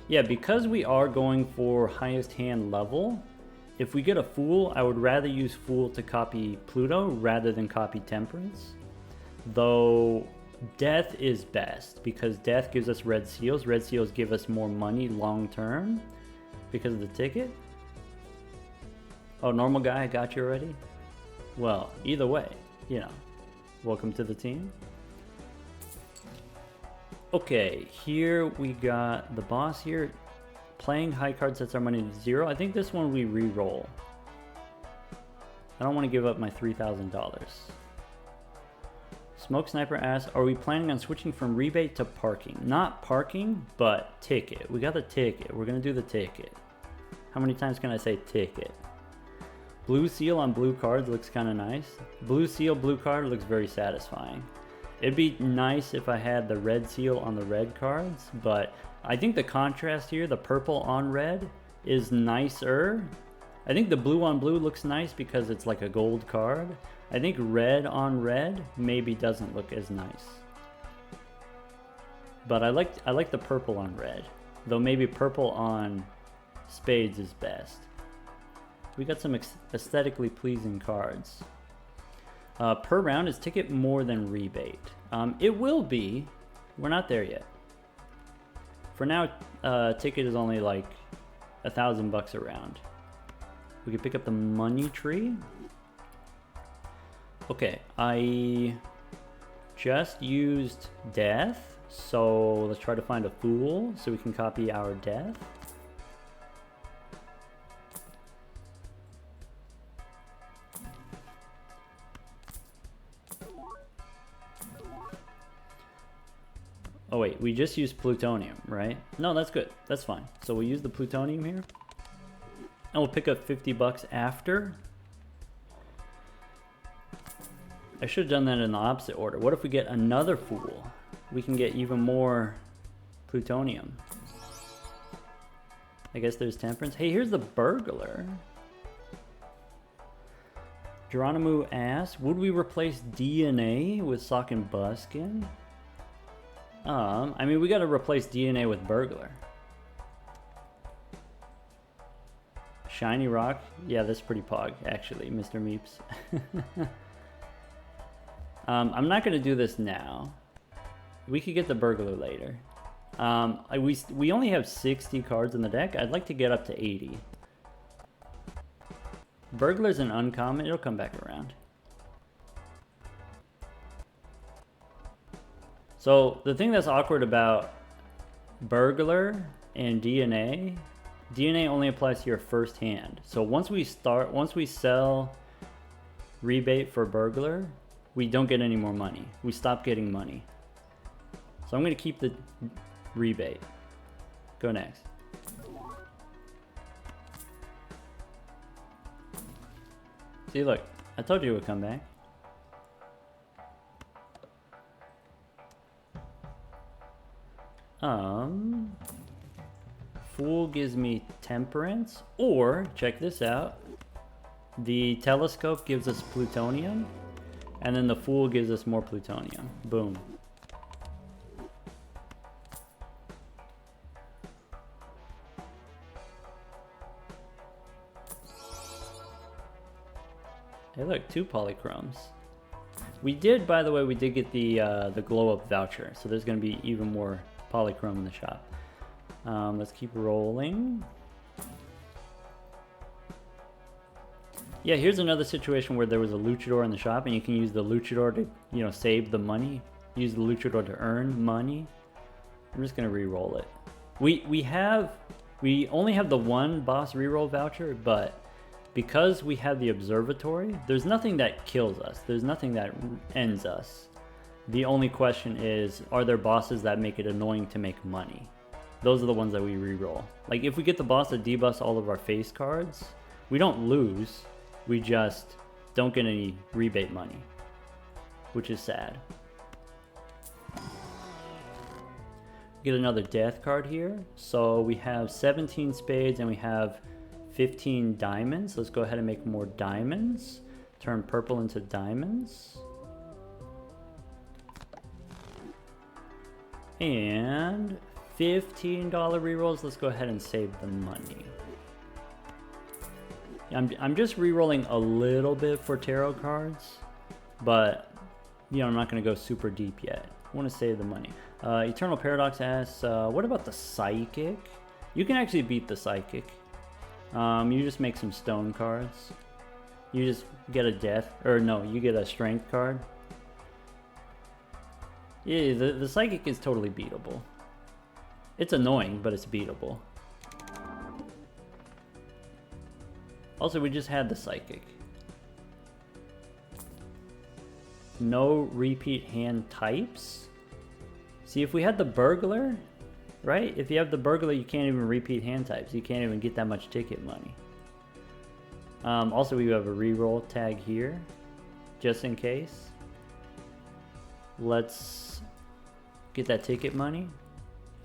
Yeah, because we are going for highest hand level, if we get a fool, I would rather use fool to copy Pluto rather than copy temperance. Though death is best, because death gives us red seals. Red seals give us more money long term because of the ticket. Oh, normal guy, I got you already? Well, either way, you know, welcome to the team. Okay, here we got the boss here. Playing high card sets our money to 0. I think this one we re-roll. I don't want to give up my $3,000. Smoke Sniper asks, are we planning on switching from rebate to parking? Not parking, but ticket. We got the ticket. We're going to do the ticket. How many times can I say ticket? Blue seal on blue cards looks kind of nice. Blue seal, blue card looks very satisfying. It'd be nice if I had the red seal on the red cards, but I think the contrast here, the purple on red, is nicer. I think the blue on blue looks nice because it's like a gold card. I think red on red maybe doesn't look as nice. But I like the purple on red, though maybe purple on spades is best. We got some aesthetically pleasing cards. Per round is ticket more than rebate. It will be. We're not there yet. For now, ticket is only like $1,000 a round. We can pick up the money tree. Okay, I just used death, so let's try to find a fool so we can copy our death. Oh wait, we just used plutonium, right? No, that's good. That's fine. So we'll use the plutonium here. And we'll pick up 50 bucks after. I should have done that in the opposite order. What if we get another fool? We can get even more plutonium. I guess there's temperance. Hey, here's the burglar. Geronimo asks, would we replace DNA with sock and buskin? I mean, we gotta replace DNA with burglar. Shiny rock? Yeah, that's pretty pog, actually, Mr. Meeps. I'm not gonna do this now. We could get the burglar later. We only have 60 cards in the deck. I'd like to get up to 80. Burglar's an uncommon. It'll come back around. So the thing that's awkward about burglar and DNA only applies to your first hand. So once we sell rebate for burglar, we don't get any more money. We stop getting money. So I'm going to keep the rebate. Go next. See, look, I told you it would come back. Fool gives me temperance, or check this out. The telescope gives us plutonium, and then the fool gives us more plutonium. Boom. Hey, look, 2 polychromes. We did, by the way, we did get the glow-up voucher, so there's going to be even more polychrome in the shop. Let's keep rolling. Yeah, here's another situation where there was a luchador in the shop, and you can use the luchador to, you know, save the money. Use the luchador to earn money. I'm just going to re-roll it. We only have the 1 boss re-roll voucher, but because we have the observatory, there's nothing that kills us. There's nothing that ends us. The only question is, are there bosses that make it annoying to make money? Those are the ones that we re-roll. Like, if we get the boss that debuffs all of our face cards, we don't lose. We just don't get any rebate money, which is sad. Get another death card here. So we have 17 spades and we have 15 diamonds. Let's go ahead and make more diamonds. Turn purple into diamonds. And $15 rerolls. Let's go ahead and save the money. I'm just rerolling a little bit for tarot cards, but you know, I'm not going to go super deep yet. I want to save the money. Eternal Paradox asks, what about the Psychic? You can actually beat the Psychic. You just make some stone cards. You just get a death, or no, you get a strength card. Yeah, the Psychic is totally beatable. It's annoying, but it's beatable. Also, we just had the Psychic. No repeat hand types. See, if we had the Burglar, right? If you have the Burglar, you can't even repeat hand types. You can't even get that much ticket money. Also, we have a reroll tag here, just in case. Let's get that ticket money.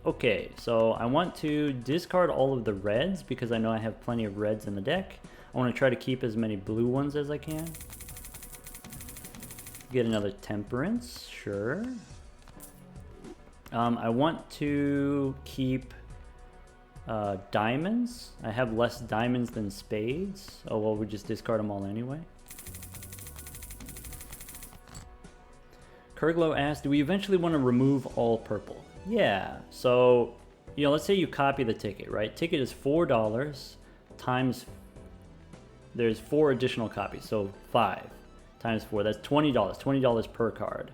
Okay, so I want to discard all of the reds because I know I have plenty of reds in the deck. I want to try to keep as many blue ones as I can. Get another temperance, sure. I want to keep diamonds. I have less diamonds than spades. Oh, well, we just discard them all anyway. Kurglow asked, do we eventually want to remove all purple? Yeah, so, you know, let's say you copy the ticket, right? Ticket is $4 times, there's 4 additional copies, so 5 times 4, that's $20, $20 per card.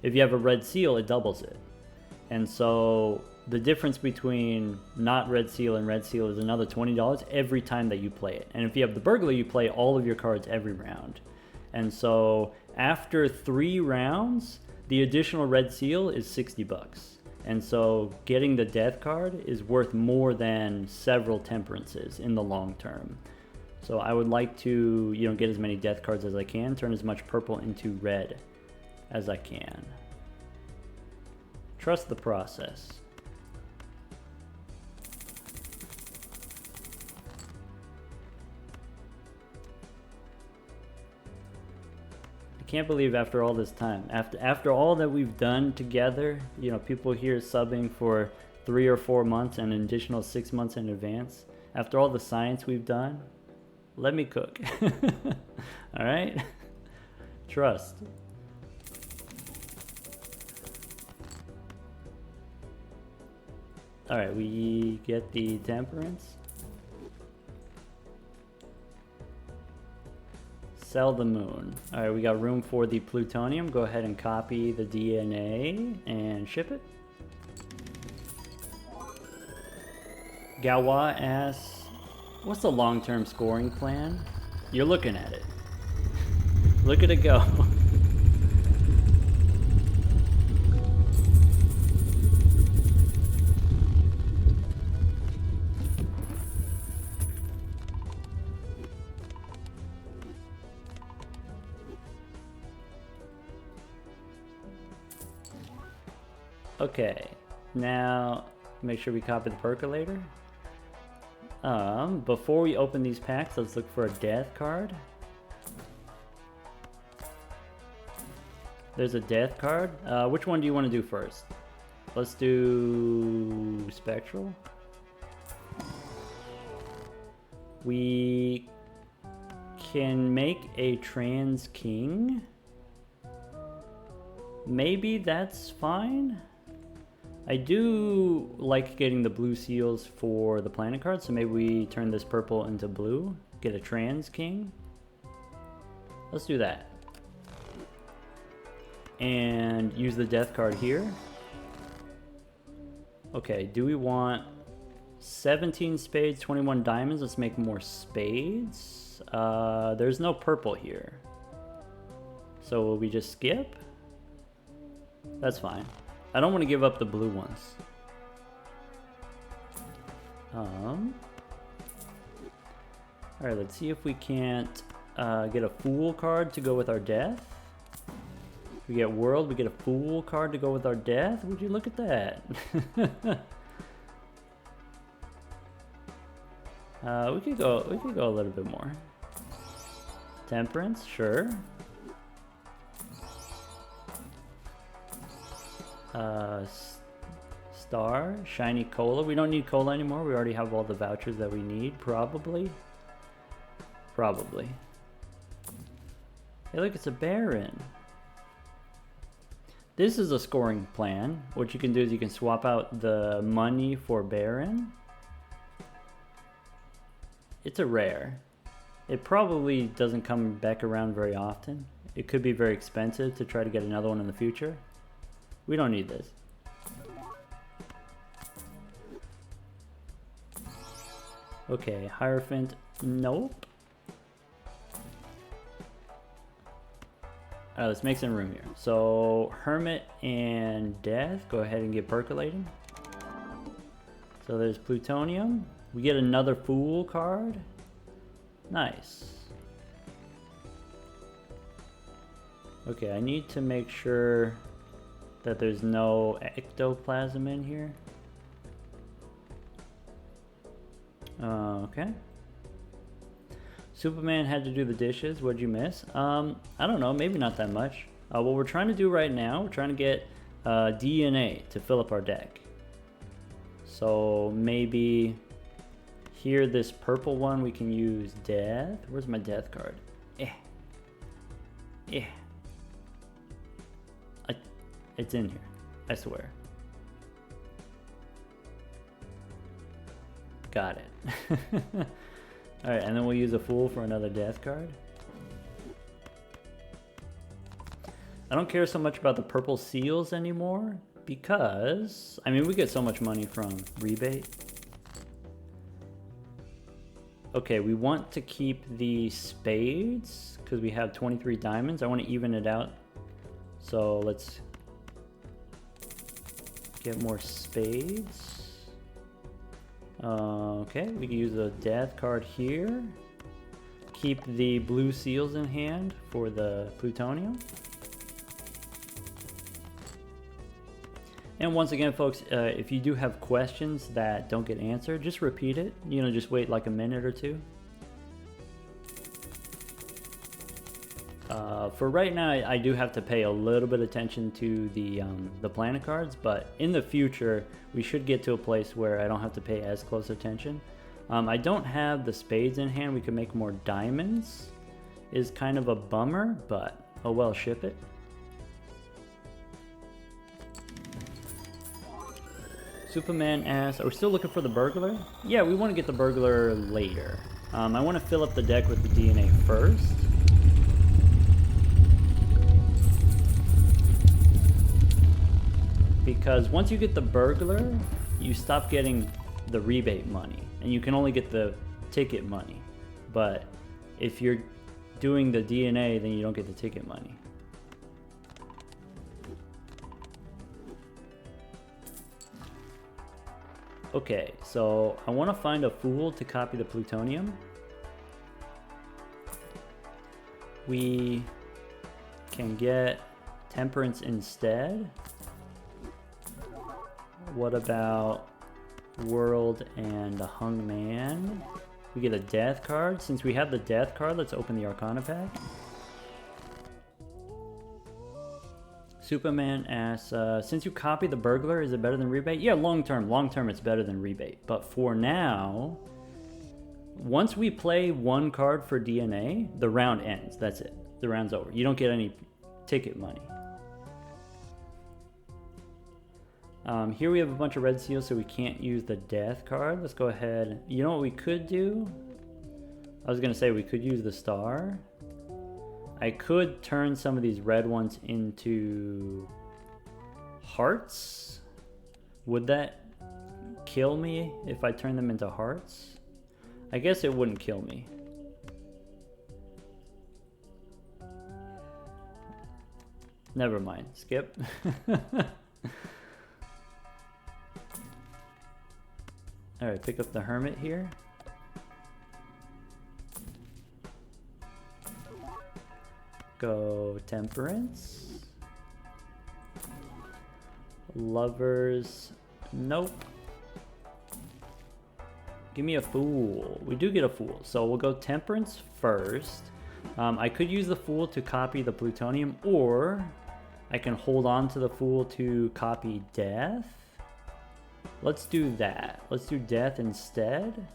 If you have a red seal, it doubles it. And so the difference between not red seal and red seal is another $20 every time that you play it. And if you have the Burglar, you play all of your cards every round. And so after 3 rounds, the additional red seal is $60. And so getting the death card is worth more than several temperances in the long term. So I would like to, you know, get as many death cards as I can, turn as much purple into red as I can. Trust the process. I can't believe after all this time, after all that we've done together, you know, people here subbing for 3 or 4 months and an additional 6 months in advance, after all the science we've done, let me cook. All right? Trust. All right, we get the temperance. Sell the moon. All right, we got room for the plutonium. Go ahead and copy the DNA and ship it. Gawa asks, what's the long-term scoring plan? You're looking at it. Look at it go. Okay, now make sure we copy the percolator. Before we open these packs, let's look for a death card. There's a death card. Which one do you want to do first? Let's do spectral. We can make a trans king. Maybe that's fine. I do like getting the blue seals for the planet card, so maybe we turn this purple into blue, get a trans king. Let's do that. And use the death card here. Okay, do we want 17 spades, 21 diamonds? Let's make more spades. There's no purple here. So will we just skip? That's fine. I don't want to give up the blue ones. Alright, let's see if we can't get a fool card to go with our death. We get world, we get a fool card to go with our death. Would you look at that? We could go a little bit more. Temperance, sure. Star, shiny cola. We don't need cola anymore. We already have all the vouchers that we need, probably. Probably. Hey, look, it's a Baron. This is a scoring plan. What you can do is you can swap out the money for Baron. It's a rare. It probably doesn't come back around very often. It could be very expensive to try to get another one in the future. We don't need this. Okay, Hierophant, nope. Alright, let's make some room here. So, Hermit and Death, go ahead and get percolating. So there's Plutonium. We get another Fool card. Nice. Okay, I need to make sure that there's no ectoplasm in here. Okay. Superman had to do the dishes. What'd you miss? I don't know. Maybe not that much. What we're trying to do right now, we're trying to get DNA to fill up our deck. So maybe here, this purple one, we can use Death. Where's my Death card? It's in here. I swear. Got it. Alright, and then we'll use a Fool for another Death card. I don't care so much about the purple seals anymore because, I mean, we get so much money from rebate. Okay, we want to keep the spades because we have 23 diamonds. I want to even it out. So let's Get more spades. Okay, we can use a death card here. Keep the blue seals in hand for the plutonium. And once again, folks, if you do have questions that don't get answered, just repeat it. You know, just wait like a minute or two. For right now, I do have to pay a little bit of attention to the planet cards, but in the future, we should get to a place where I don't have to pay as close attention. I don't have the spades in hand. We can make more diamonds. Is kind of a bummer, but oh well, ship it. Superman asks, are we still looking for the burglar? Yeah, we want to get the burglar later. I want to fill up the deck with the DNA first. Because once you get the burglar, you stop getting the rebate money, and you can only get the ticket money. But if you're doing the DNA, then you don't get the ticket money. Okay, so I want to find a fool to copy the plutonium. We can get temperance instead. What about world and the hung man? We get a death card. Since we have the death card, let's open the Arcana pack. Superman asks, since you copied the burglar, is it better than rebate? Yeah, long term it's better than rebate. But for now, once we play one card for DNA, the round ends. That's it. The round's over. You don't get any ticket money. Here we have a bunch of red seals, so we can't use the death card. Let's go ahead. You know what we could do? I was going to say we could use the star. I could turn some of these red ones into hearts. Would that kill me if I turn them into hearts? I guess it wouldn't kill me. Never mind. Skip. Alright, pick up the hermit here. Go temperance. Lovers. Nope. Give me a fool. We do get a fool. So we'll go temperance first. I could use the fool to copy the plutonium, or I can hold on to the fool to copy death. Let's do that. Let's do death instead.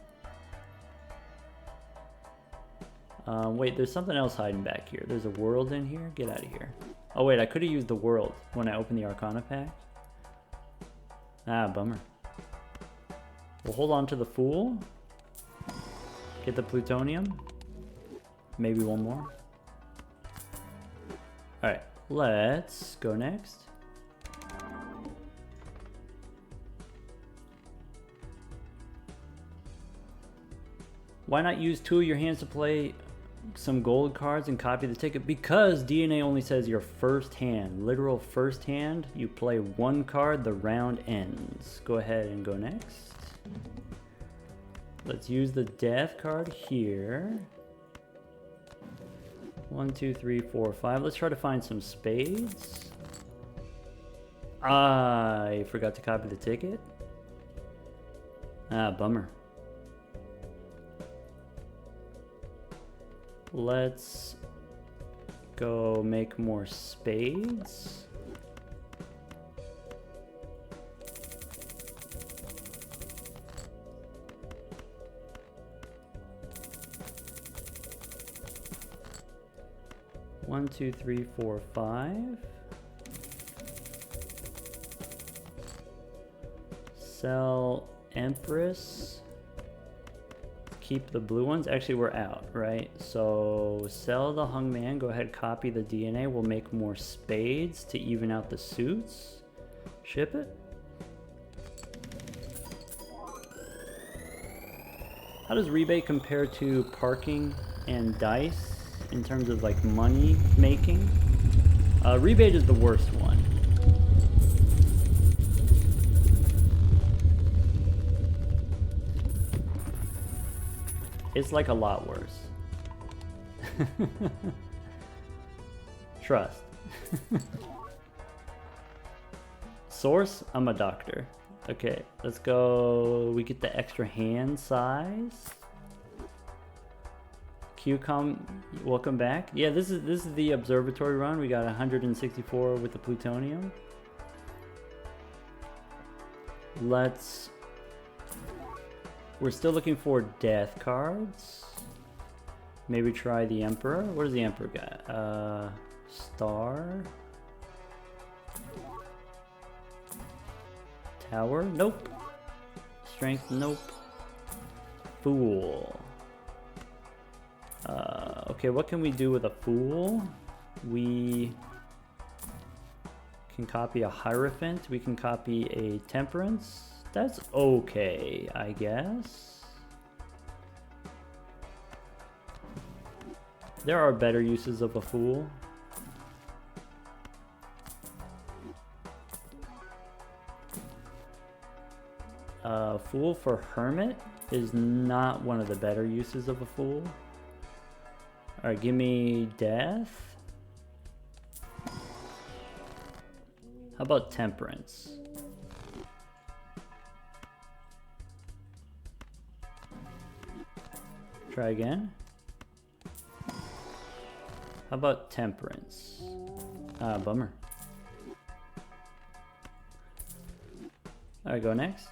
Wait, there's something else hiding back here. There's a world in here. Get out of here. Oh wait, I could have used the world when I opened the Arcana pack. Ah, bummer. We'll hold on to the fool. Get the plutonium. Maybe one more. Alright, let's go next. Why not use two of your hands to play some gold cards and copy the ticket? Because DNA only says your first hand. Literal first hand. You play one card, the round ends. Go ahead and go next. Let's use the death card here. 1, 2, 3, 4, 5. Let's try to find some spades. I forgot to copy the ticket. Ah, bummer. Let's go make more spades. One, two, three, four, 5. Sell Empress. Keep the blue ones. Actually, we're out, right? So sell the hung man. Go ahead, copy the DNA. We'll make more spades to even out the suits. Ship it. How does rebate compare to parking and dice in terms of like money making? Rebate is the worst one. It's like a lot worse. Trust. Source, I'm a doctor. Okay, let's go. We get the extra hand size. QCOM, welcome back. Yeah, this is the observatory run. We got 164 with the plutonium. We're still looking for death cards. Maybe try the Emperor. What does the Emperor got? Star. Tower? Nope. Strength? Nope. Fool. Okay, what can we do with a Fool? We can copy a Hierophant. We can copy a Temperance. That's okay, I guess. There are better uses of a Fool. Fool for Hermit is not one of the better uses of a Fool. Alright, give me Death. How about Temperance? Try again. How about Temperance? Bummer. Alright, go next.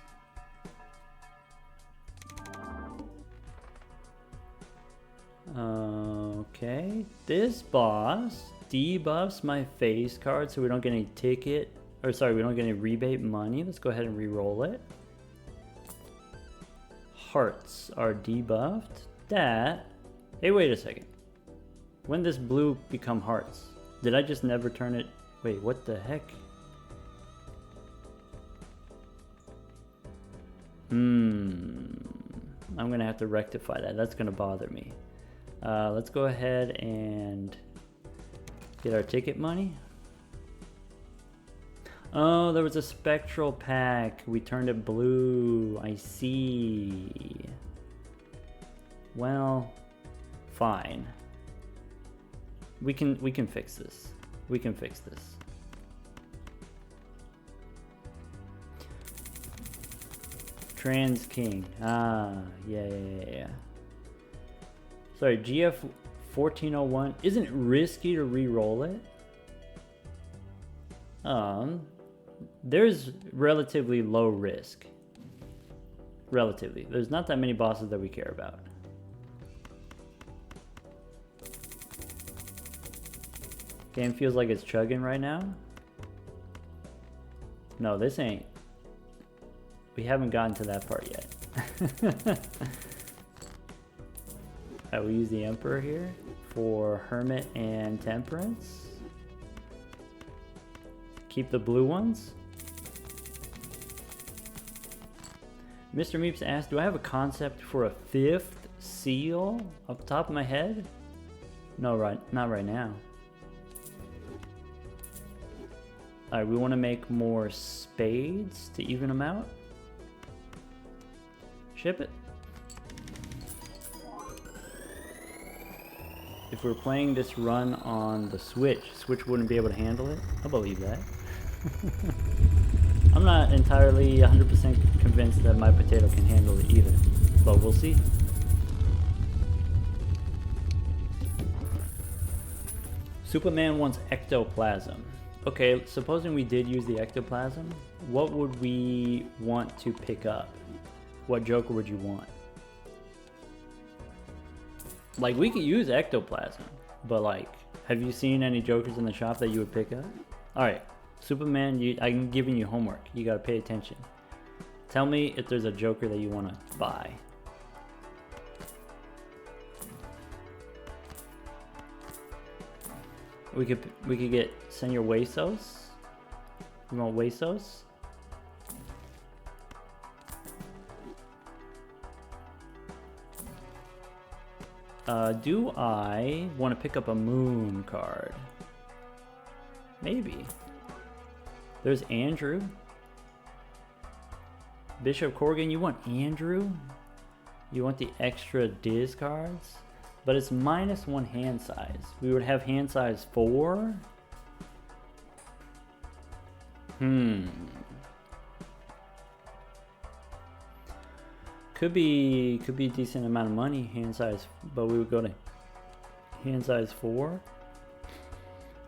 Okay, this boss debuffs my face card so we don't get any ticket, or sorry, we don't get any rebate money. Let's go ahead and re-roll it. Hearts are debuffed. That, hey, wait a second. When does blue become hearts? Did I just never turn it? Wait, what the heck? I'm gonna have to rectify that. That's gonna bother me. Let's go ahead and get our ticket money. Oh, there was a spectral pack. We turned it blue. I see. Well, fine. We can fix this. We can fix this. Trans King. Yeah. Sorry, GF 1401 isn't risky to re-roll it. There's relatively low risk. Relatively. There's not that many bosses that we care about. Game feels like it's chugging right now. No, this ain't. We haven't gotten to that part yet. I will use the Emperor here for Hermit and Temperance. Keep the blue ones. Mr. Meeps asked, do I have a concept for a 5th seal off the top of my head? No, not right now. Alright, we want to make more spades to even them out. Ship it. If we're playing this run on the Switch wouldn't be able to handle it. I believe that. I'm not entirely 100% convinced that my potato can handle it either, but we'll see. Superman wants ectoplasm. Okay, supposing we did use the ectoplasm, what would we want to pick up? What Joker would you want? Like, we could use ectoplasm, but like, have you seen any Jokers in the shop that you would pick up? Alright, Superman, I'm giving you homework. You gotta pay attention. Tell me if there's a Joker that you want to buy. We could get Senor Huesos. You want Huesos? Do I want to pick up a Moon card? Maybe. There's Andrew. Bishop Corrigan, you want Andrew? You want the extra discards? But it's -1 hand size. We would have hand size 4. Could be a decent amount of money, hand size, but we would go to hand size 4.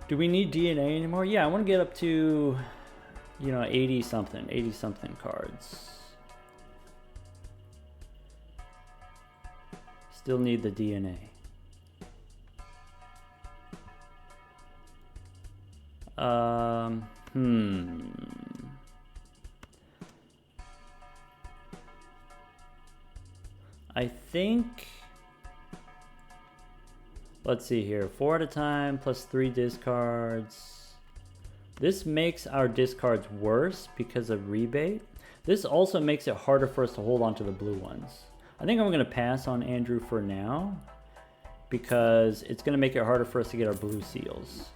Do we need DNA anymore? Yeah, I want to get up to, you know, 80 something cards. Still need the DNA. I think, let's see here, 4 at a time plus 3 discards. This makes our discards worse because of rebate. This also makes it harder for us to hold on to the blue ones. I think I'm going to pass on Andrew for now because it's going to make it harder for us to get our blue seals,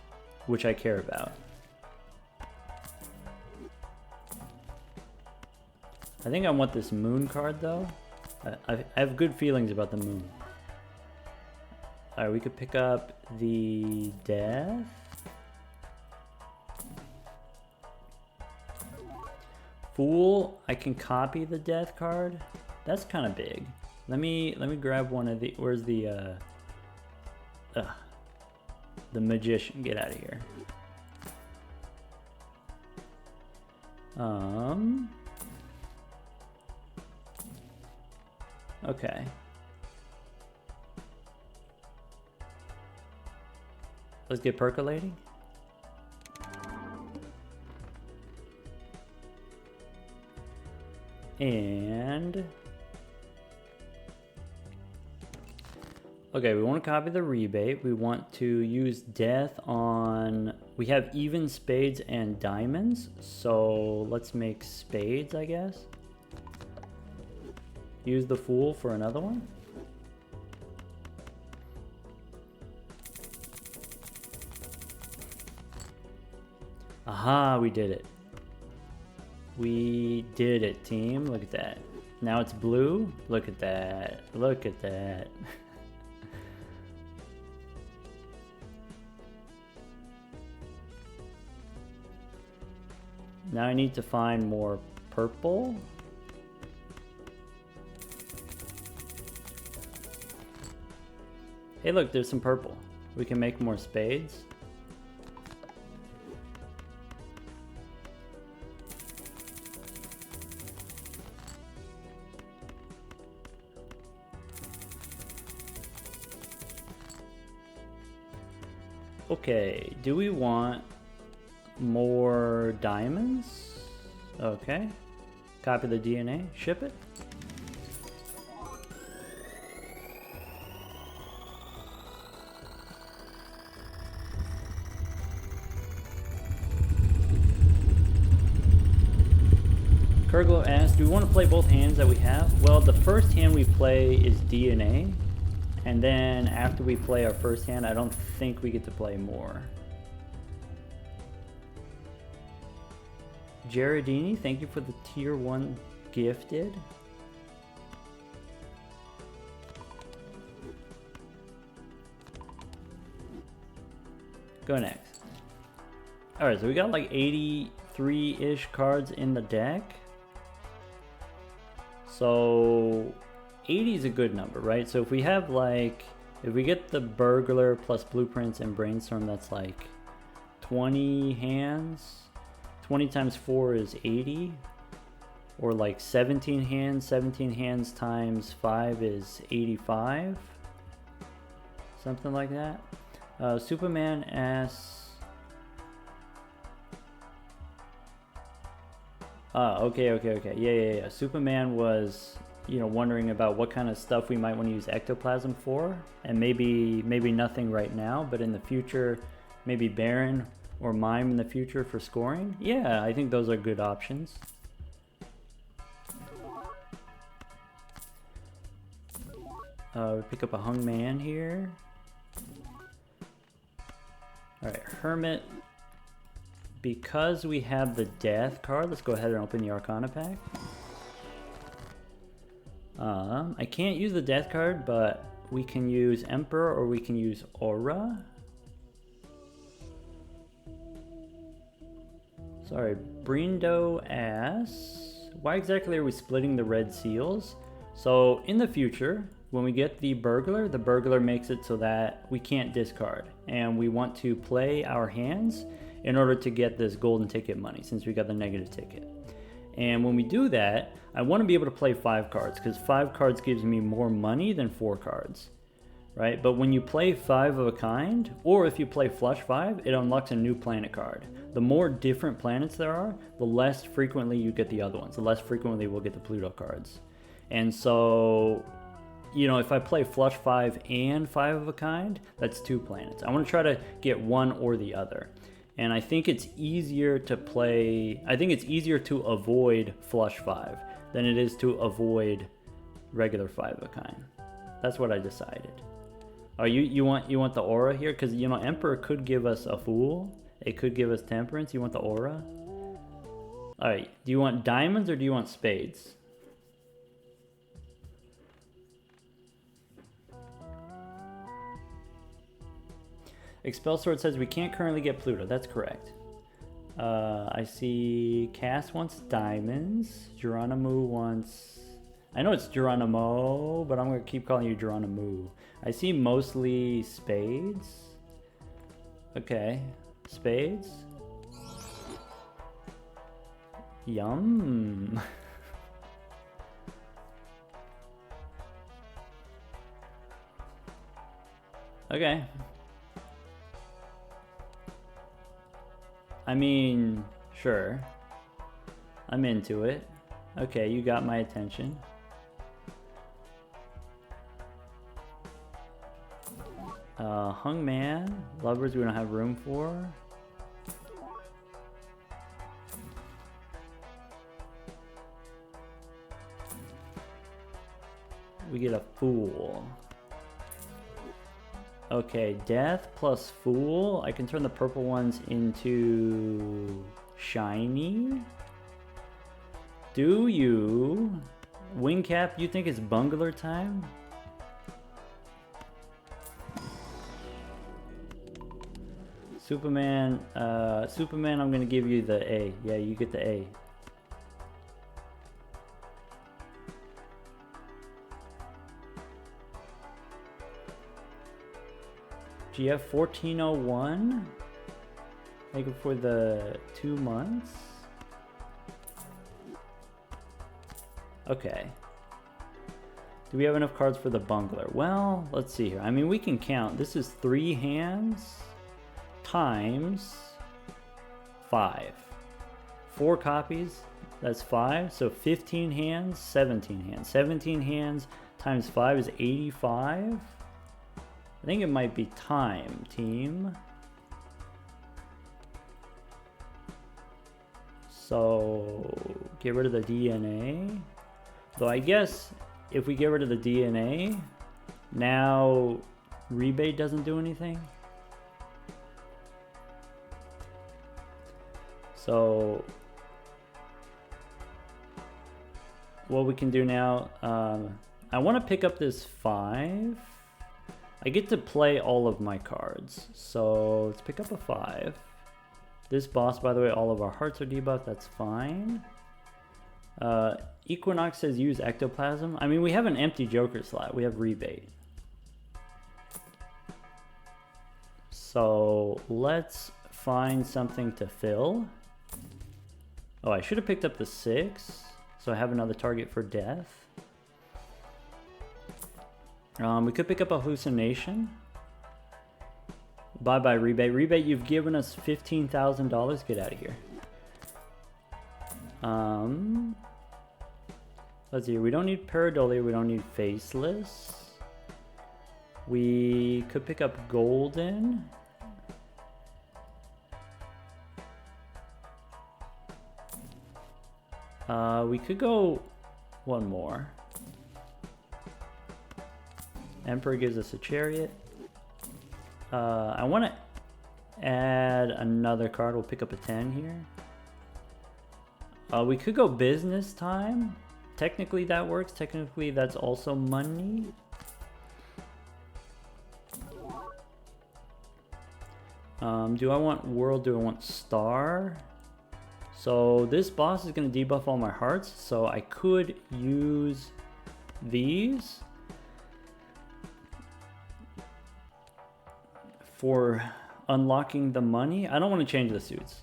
which I care about. I think I want this moon card though. I have good feelings about the moon. Alright, we could pick up the death. Fool, I can copy the death card. That's kind of big. Let me grab one of the, where's the magician, get out of here. Okay. Let's get percolating. And okay, we want to copy the rebate. We want to use death on, we have even spades and diamonds, so let's make spades, I guess. Use the fool for another one. Aha, we did it. We did it, team. Look at that. Now it's blue. Look at that. Look at that. Now I need to find more purple. Hey look, there's some purple. We can make more spades. Okay, do we want more diamonds? Okay. Copy the DNA, ship it. Kerglo asks, do we want to play both hands that we have? Well, the first hand we play is DNA, and then after we play our first hand, I don't think we get to play more. Gerardini, thank you for the tier 1 gifted. Go next. Alright, so we got like 83-ish cards in the deck. So 80 is a good number, right? So if we have like, if we get the burglar plus blueprints and brainstorm, that's like 20 hands. 20 times 4 is 80. Or like 17 hands. 17 hands times 5 is 85. Something like that. Superman asks, okay. Yeah. Superman was, you know, wondering about what kind of stuff we might want to use ectoplasm for, and maybe nothing right now, but in the future, maybe Baron or Mime in the future for scoring. Yeah, I think those are good options. We pick up a hung man here. All right, Hermit. Because we have the death card, let's go ahead and open the Arcana pack. I can't use the death card, but we can use Emperor or we can use Aura. Sorry, Brindo asks, why exactly are we splitting the red seals? So in the future, when we get the burglar makes it so that we can't discard. And we want to play our hands in order to get this golden ticket money, since we got the negative ticket. And when we do that, I want to be able to play 5 cards, because 5 cards gives me more money than 4 cards, right? But when you play 5 of a kind, or if you play flush 5, it unlocks a new planet card. The more different planets there are, the less frequently you get the other ones. The less frequently we'll get the Pluto cards. And so, you know, if I play flush 5 and 5 of a kind, that's 2 planets. I want to try to get one or the other. And I think it's easier to play, I think it's easier to avoid flush 5 than it is to avoid regular 5 of a kind. That's what I decided. Oh, you want the aura here? Because, you know, Emperor could give us a Fool. It could give us Temperance. You want the aura? Alright, do you want diamonds or do you want spades? Expel Sword says we can't currently get Pluto. That's correct. I see Cass wants diamonds. Geronimo wants... I know it's Geronimo, but I'm going to keep calling you Geronimo. I see mostly spades. Okay. Spades. Yum. Okay. I mean, sure. I'm into it. Okay, you got my attention. Hung Man. Lovers we don't have room for. We get a Fool. Okay, Death plus Fool. I can turn the purple ones into shiny. Do you? Wingcap, you think it's bungler time? Superman, I'm gonna give you the A. Yeah, you get the A. GF 1401. Make it for the 2 months. Okay. Do we have enough cards for the bungler? Well, let's see here. I mean, we can count. This is 3 hands times 5. 4 copies, that's 5. So 15 hands, 17 hands. 17 hands times 5 is 85. I think it might be time, team. So get rid of the DNA. Though I guess if we get rid of the DNA, now rebate doesn't do anything. So what we can do now, I want to pick up this 5. I get to play all of my cards. So let's pick up a 5. This boss, by the way, all of our hearts are debuffed. That's fine. Equinox says use ectoplasm. I mean, we have an empty Joker slot. We have rebate. So let's find something to fill. Oh, I should have picked up the 6. So I have another target for death. We could pick up a hallucination. Bye-bye, rebate. Rebate, you've given us $15,000. Get out of here. Let's see. We don't need Pareidolia. We don't need Faceless. We could pick up Golden. We could go one more. Emperor gives us a Chariot. I want to add another card. We'll pick up a 10 here. We could go Business Time. technically that works. Technically that's also money. Do I want world? Do I want star? So this boss is going to debuff all my hearts, so I could use these for unlocking the money. I don't want to change the suits.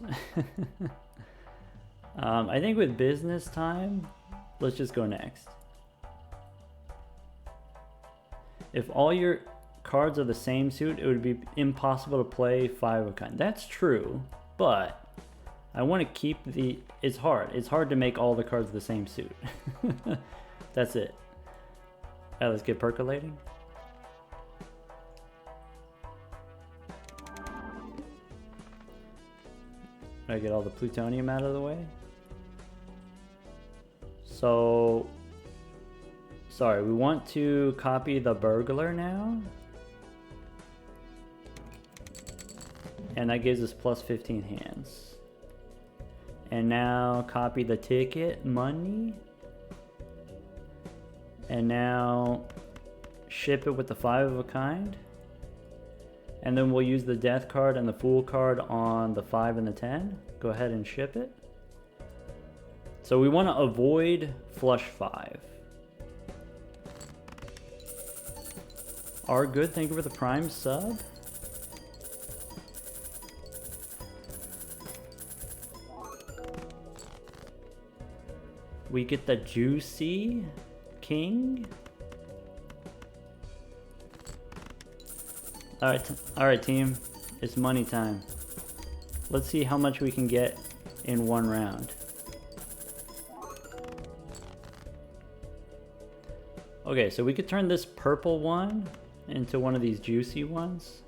I think with business time, let's just go next. If all your cards are the same suit, it would be impossible to play 5 of a kind. That's true, but I want to keep the... It's hard. It's hard to make all the cards the same suit. That's it. Alright, let's get percolating. I get all the plutonium out of the way. So... Sorry, we want to copy the burglar now. And that gives us plus 15 hands. And now copy the ticket, money. And now ship it with the 5 of a kind. And then we'll use the death card and the fool card on the 5 and the 10. Go ahead and ship it. So we want to avoid flush 5. Are good, thank you for the prime sub. We get the juicy king. Alright team, it's money time. Let's see how much we can get in one round. Okay, so we could turn this purple one into one of these juicy ones.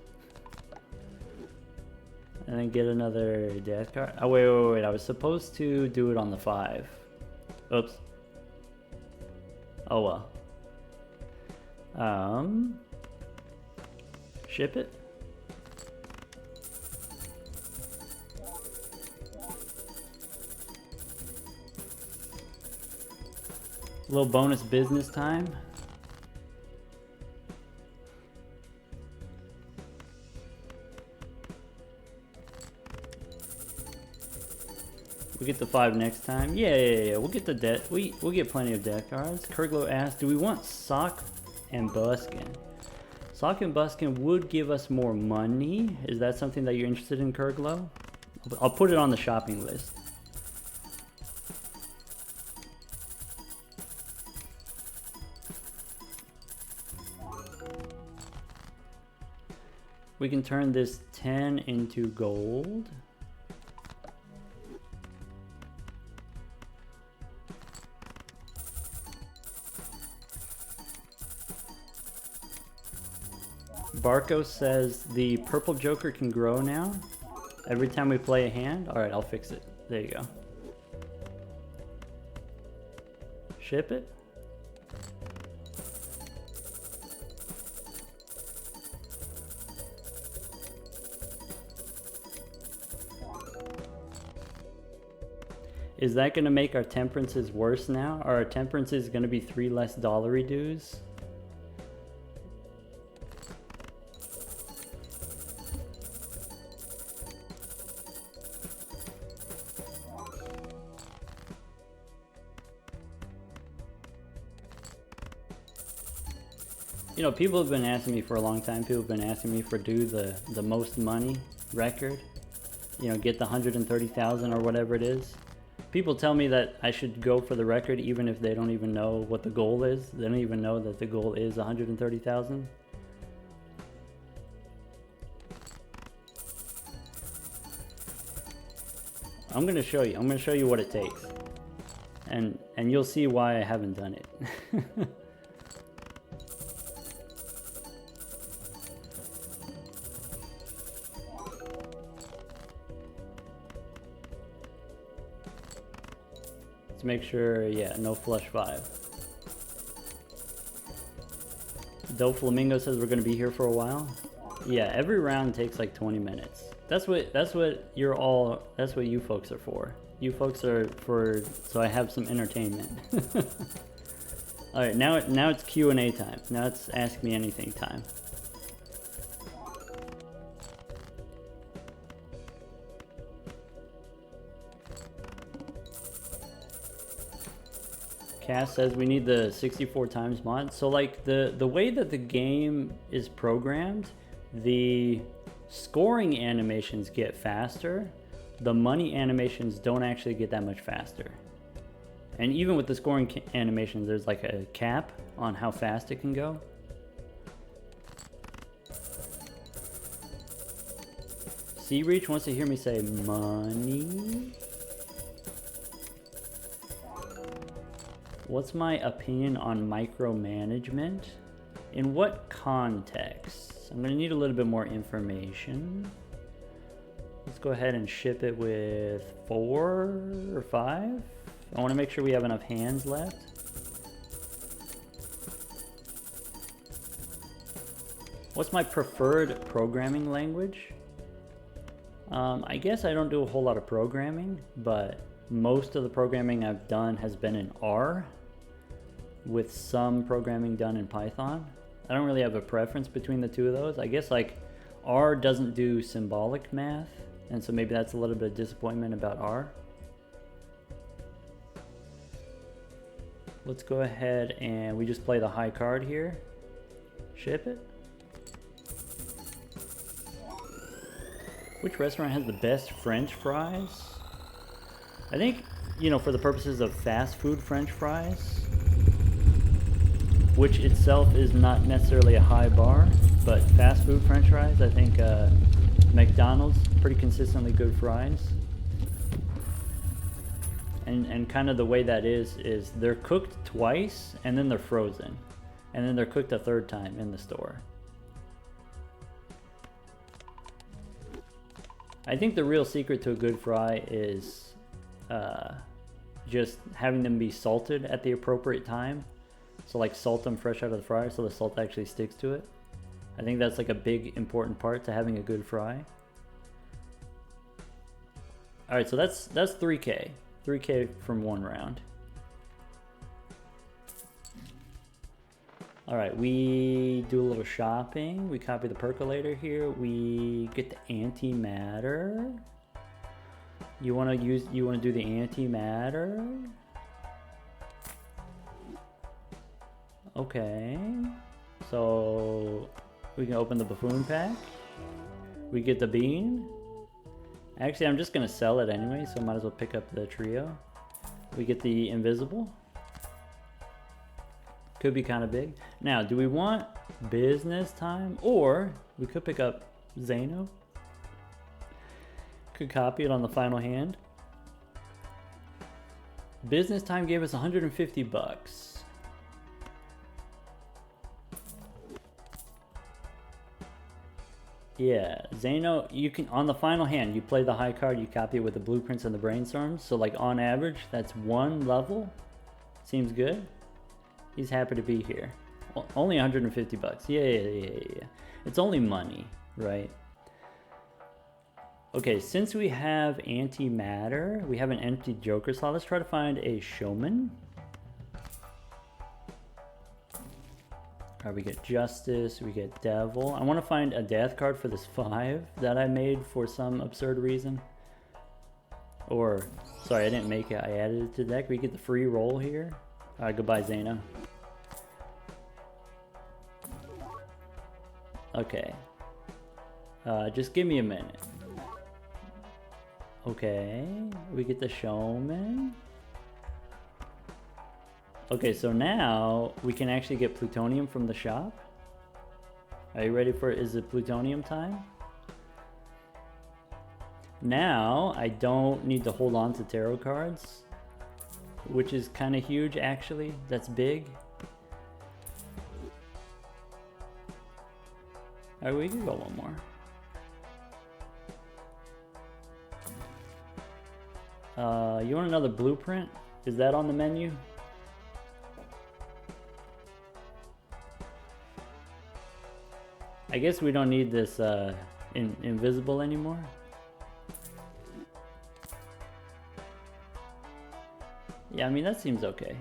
And then get another death card. Oh wait, I was supposed to do it on the 5. Oops. Oh well. Ship it. A little bonus business time. We get the 5 next time. Yeah. We'll get the death. We'll get plenty of death cards. Kurglo asked, do we want Sock and Buskin? Sock and Buskin would give us more money. Is that something that you're interested in, Kurglo? I'll put it on the shopping list. We can turn this 10 into gold. Barco says the purple joker can grow now every time we play a hand. Alright, I'll fix it. There you go. Ship it. Is that going to make our temperances worse now? Are our temperances going to be 3 less dollary dues? You know, people have been asking me for a long time. People have been asking me for the most money record. You know, get the 130,000 or whatever it is. People tell me that I should go for the record even if they don't even know what the goal is. They don't even know that the goal is 130,000. I'm gonna show you. I'm gonna show you what it takes, and you'll see why I haven't done it. Let's make sure, yeah, no flush 5. Doe Flamingo says we're gonna be here for a while. Yeah, every round takes like 20 minutes. That's what you folks are for. You folks are for so I have some entertainment. All right, now it's Q&A time. Now it's ask me anything time. Cass says we need the 64 times mod. So like the way that the game is programmed, the scoring animations get faster. The money animations don't actually get that much faster. And even with the scoring animations, there's like a cap on how fast it can go. Sea Reach wants to hear me say money. What's my opinion on micromanagement? In what context? I'm gonna need a little bit more information. Let's go ahead and ship it with 4 or 5. I want to make sure we have enough hands left. What's my preferred programming language? I guess I don't do a whole lot of programming, but most of the programming I've done has been in R, with some programming done in Python. I don't really have a preference between the two of those. I guess like R doesn't do symbolic math, and so maybe that's a little bit of disappointment about R. Let's go ahead and we just play the high card here. Ship it. Which restaurant has the best French fries? I think, you know, for the purposes of fast food French fries, which itself is not necessarily a high bar, but fast food French fries, I think McDonald's, pretty consistently good fries. And kind of the way that is they're cooked twice and then they're frozen. And then they're cooked a third time in the store. I think the real secret to a good fry is just having them be salted at the appropriate time. So like salt them fresh out of the fryer so the salt actually sticks to it. I think that's like a big important part to having a good fry. Alright, so that's 3K. 3K from one round. Alright, we do a little shopping. We copy the percolator here. We get the antimatter. You wanna do the antimatter? Okay. So we can open the buffoon pack. We get the bean. Actually, I'm just gonna sell it anyway, so I might as well pick up the trio. We get the invisible. Could be kind of big. Now, do we want business time? Or we could pick up Zeno. Could copy it on the final hand. Business time gave us 150 bucks. Yeah, Zeno, you can, on the final hand, you play the high card, you copy it with the blueprints and the brainstorms. So like on average, that's 1 level. Seems good. He's happy to be here. Only 150 bucks. Yeah. It's only money, right? Okay, since we have antimatter, we have an empty joker slot. Let's try to find a showman. Alright, we get justice, we get devil. I want to find a death card for this 5 that I made for some absurd reason. Or, sorry, I didn't make it. I added it to the deck. We get the free roll here. Alright, goodbye, Zeno. Okay. Just give me a minute. Okay, we get the showman. Okay, so now we can actually get plutonium from the shop. Are you ready for it? Is it plutonium time? Now I don't need to hold on to tarot cards, which is kind of huge actually. That's big. Alright, we can go one more. You want another blueprint? Is that on the menu? I guess we don't need this invisible anymore. Yeah, I mean, that seems okay.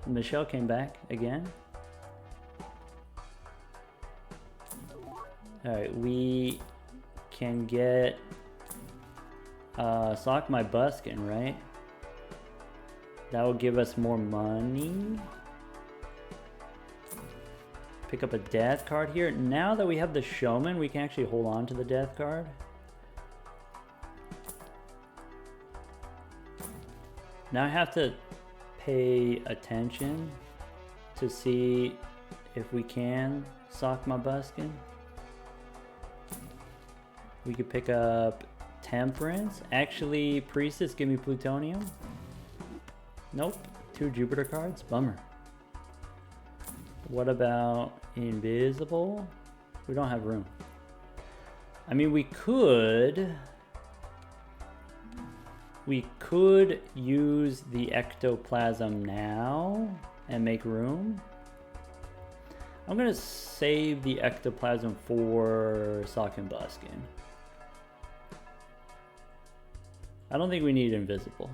Michelle came back again. Alright, we can get Sock My Buskin, right? That will give us more money. Pick up a death card here. Now that we have the Showman, we can actually hold on to the death card. Now I have to pay attention to see if we can Sock My Buskin. We could pick up Temperance. Actually, Priestess, give me Plutonium. Nope. 2 Jupiter cards. Bummer. What about Invisible? We don't have room. I mean, we could use the Ectoplasm now and make room. I'm gonna save the Ectoplasm for Sock and Buskin. I don't think we need Invisible.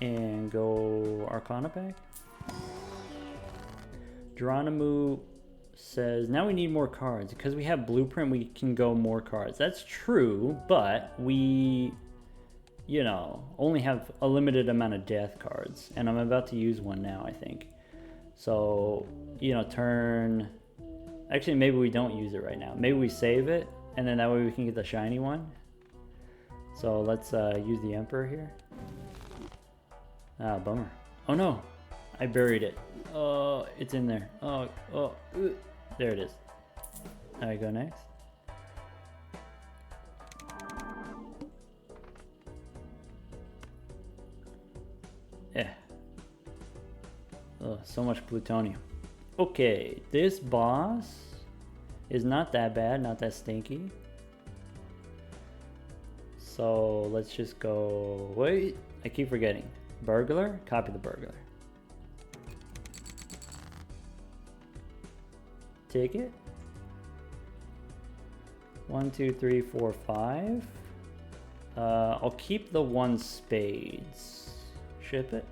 And go Arcana pack. Geronimo says, now we need more cards. Because we have Blueprint, we can go more cards. That's true, but we, you know, only have a limited amount of death cards. And I'm about to use one now, I think. So, you know, turn... Actually, maybe we don't use it right now. Maybe we save it, and then that way we can get the shiny one. So let's use the Emperor here. Ah, bummer. Oh no, I buried it. Oh, it's in there. There it is. Alright, go next. Yeah. Oh, so much plutonium. Okay, this boss is not that bad, not that stinky. So let's just go. Wait, I keep forgetting. Burglar, copy the burglar. Ticket. 1, 2, 3, 4, 5. I'll keep the 1 spades. Ship it.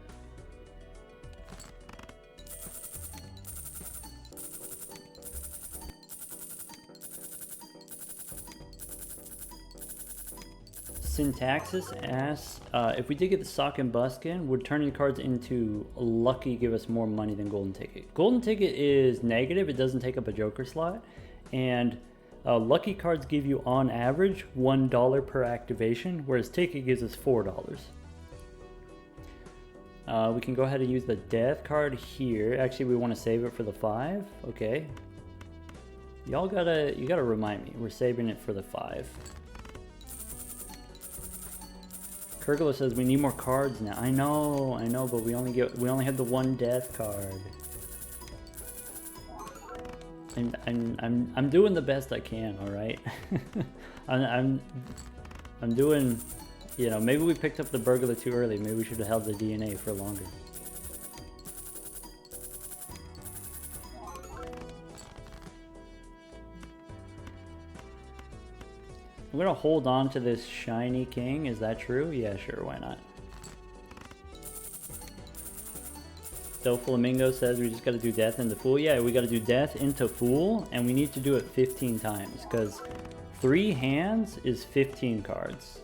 Syntaxis asks, if we did get the Sock and Buskin, would turning cards into Lucky give us more money than Golden Ticket? Golden Ticket is negative, it doesn't take up a Joker slot, and Lucky cards give you on average $1 per activation, whereas Ticket gives us $4. We can go ahead and use the Death card here. Actually, we want to save it for the 5. Okay. You gotta remind me, we're saving it for the 5. Kurgula says we need more cards now. I know, but we only have the 1 death card. And I'm doing the best I can, all right? I'm doing, you know, maybe we picked up the burglar too early. Maybe we should have held the DNA for longer. I'm gonna hold on to this shiny king. Is that true? Yeah, sure, why not? So Flamingo says we just gotta do death into fool. Yeah, we gotta do death into fool, and we need to do it 15 times, because 3 hands is 15 cards.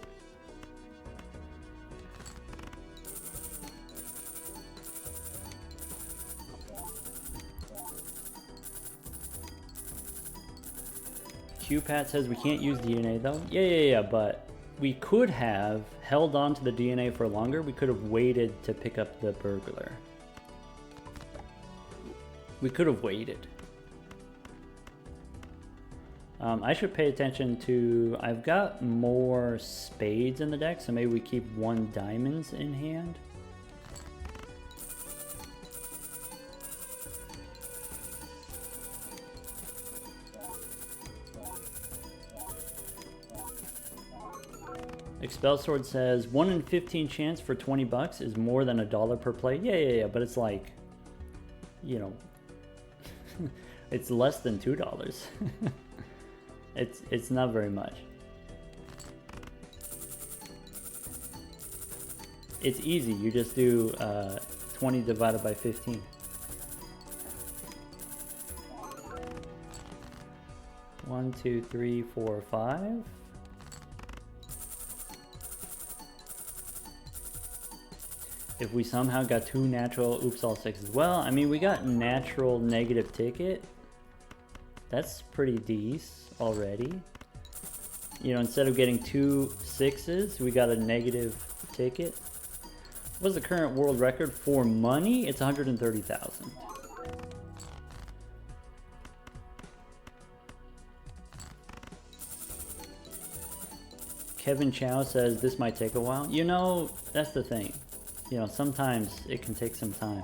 QPat says we can't use DNA though. Yeah, but we could have held on to the DNA for longer. We could have waited to pick up the burglar. We could have waited. I should pay attention to... I've got more spades in the deck, so maybe we keep 1 diamonds in hand. Expel Sword says 1 in 15 chance for 20 bucks is more than $1 per play. Yeah, but it's like, you know, it's less than $2. It's not very much. It's easy. You just do 20 divided by 15. One, two, three, four, 5. If we somehow got 2 natural, oops, all 6 as well. I mean, we got natural negative ticket. That's pretty decent already. You know, instead of getting 2 6s, we got a negative ticket. What's the current world record for money? It's 130,000. Kevin Chow says this might take a while. You know, that's the thing. You know, sometimes it can take some time.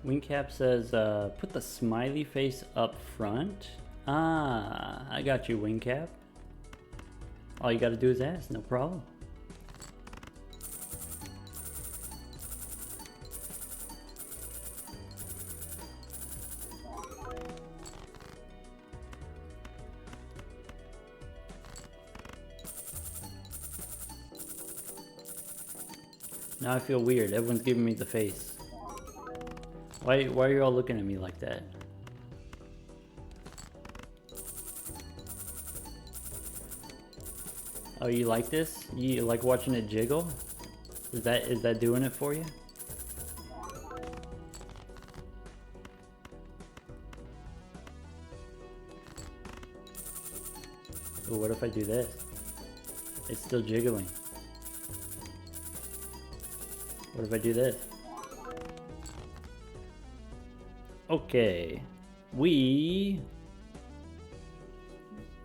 Wingcap says, put the smiley face up front. Ah, I got you, Wingcap. All you gotta do is ask, no problem. Now I feel weird, everyone's giving me the face. Why are you all looking at me like that? Oh, you like this? You like watching it jiggle? Is that doing it for you? Ooh, what if I do this? It's still jiggling. What if I do this? Okay, we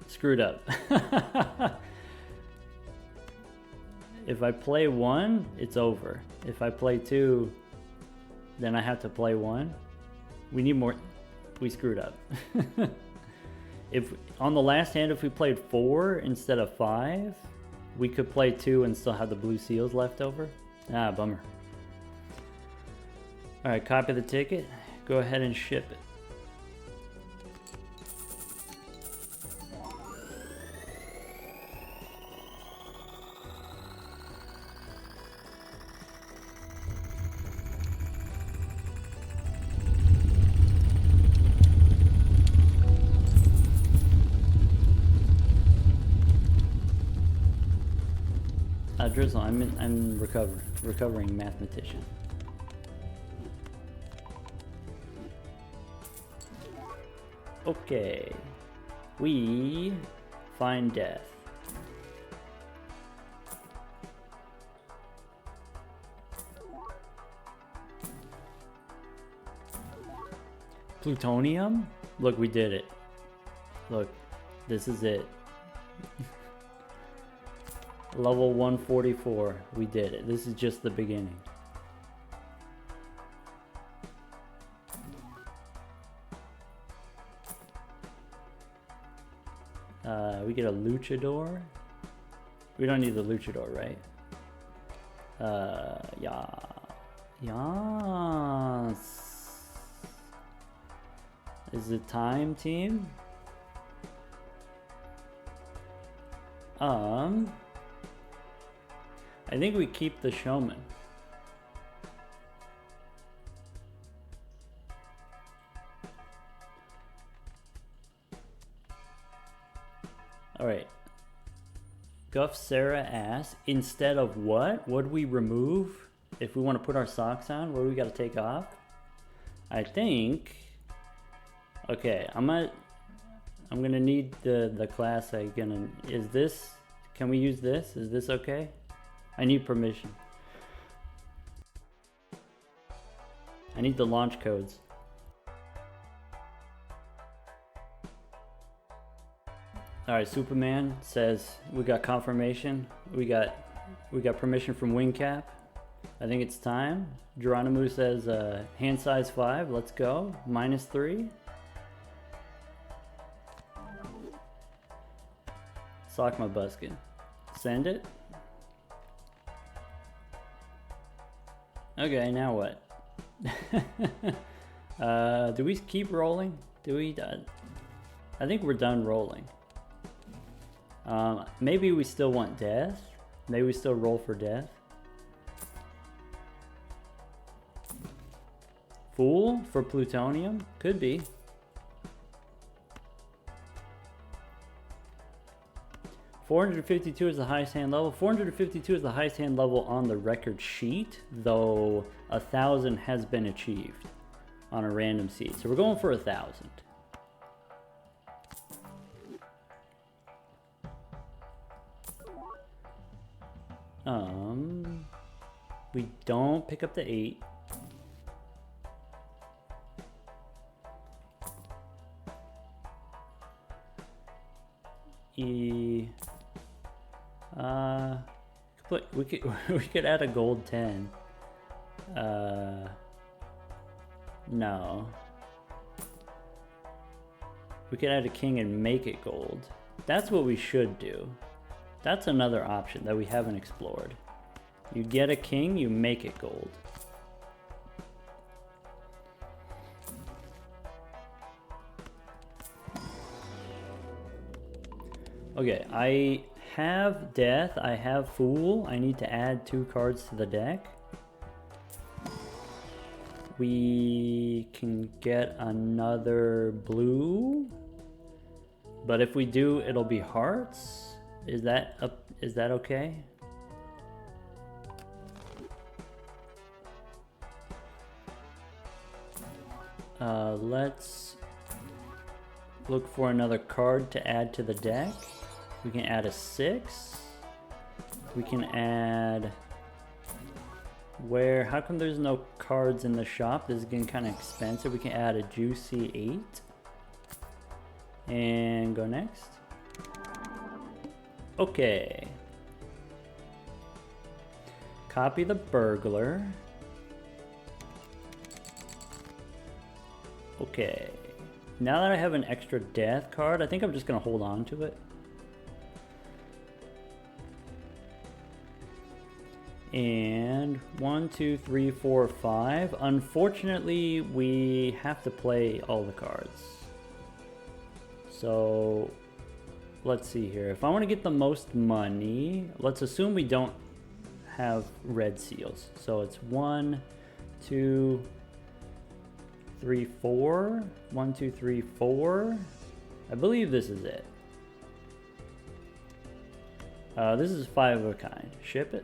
screwed up. If I play 1, it's over. If I play 2, then I have to play 1. We need more. We screwed up. If on the last hand, if we played 4 instead of 5, we could play 2 and still have the blue seals left over. Ah, bummer. All right, copy the ticket. Go ahead and ship it. Drizzle, I'm recovering mathematician. Okay, we find death. Plutonium? Look, we did it. Look, this is it. Level 144, we did it. This is just the beginning. We get a luchador. We don't need the luchador, right? Yeah. Yes. Is it time, team? I think we keep the showman. All right. Guff Sarah asks, instead of what? What do we remove? If we want to put our socks on, what do we got to take off? I think. Okay, I'm gonna need the class. Is this? Can we use this? Is this okay? I need permission. I need the launch codes. Alright, Superman says we got confirmation. We got permission from WingCap. I think it's time. Geronimo says hand size 5. Let's go. -3. Sock my buskin. Send it. Okay, now what? Do we keep rolling? Do we? I think we're done rolling. Maybe we still want death. Maybe we still roll for death. Fool for plutonium? Could be. $452 is the highest hand level. 452 is the highest hand level on the record sheet, though 1,000 has been achieved on a random seed. So we're going for 1,000. We don't pick up the 8. We could add a gold 10. No. We could add a king and make it gold. That's what we should do. That's another option that we haven't explored. You get a king, you make it gold. Okay, I have death, I have fool. I need to add 2 cards to the deck. We can get another blue, but if we do, it'll be hearts. Is that okay? Let's look for another card to add to the deck. We can add a 6. We can add... How come there's no cards in the shop? This is getting kind of expensive. We can add a juicy 8. And go next. Okay. Copy the burglar. Okay. Now that I have an extra death card, I think I'm just going to hold on to it. And 1, 2, 3, 4, 5. Unfortunately, we have to play all the cards. So let's see here. If I want to get the most money, let's assume we don't have red seals. So it's 1, 2, 3, 4. 1, 2, 3, 4. I believe this is it. This is 5 of a kind. Ship it.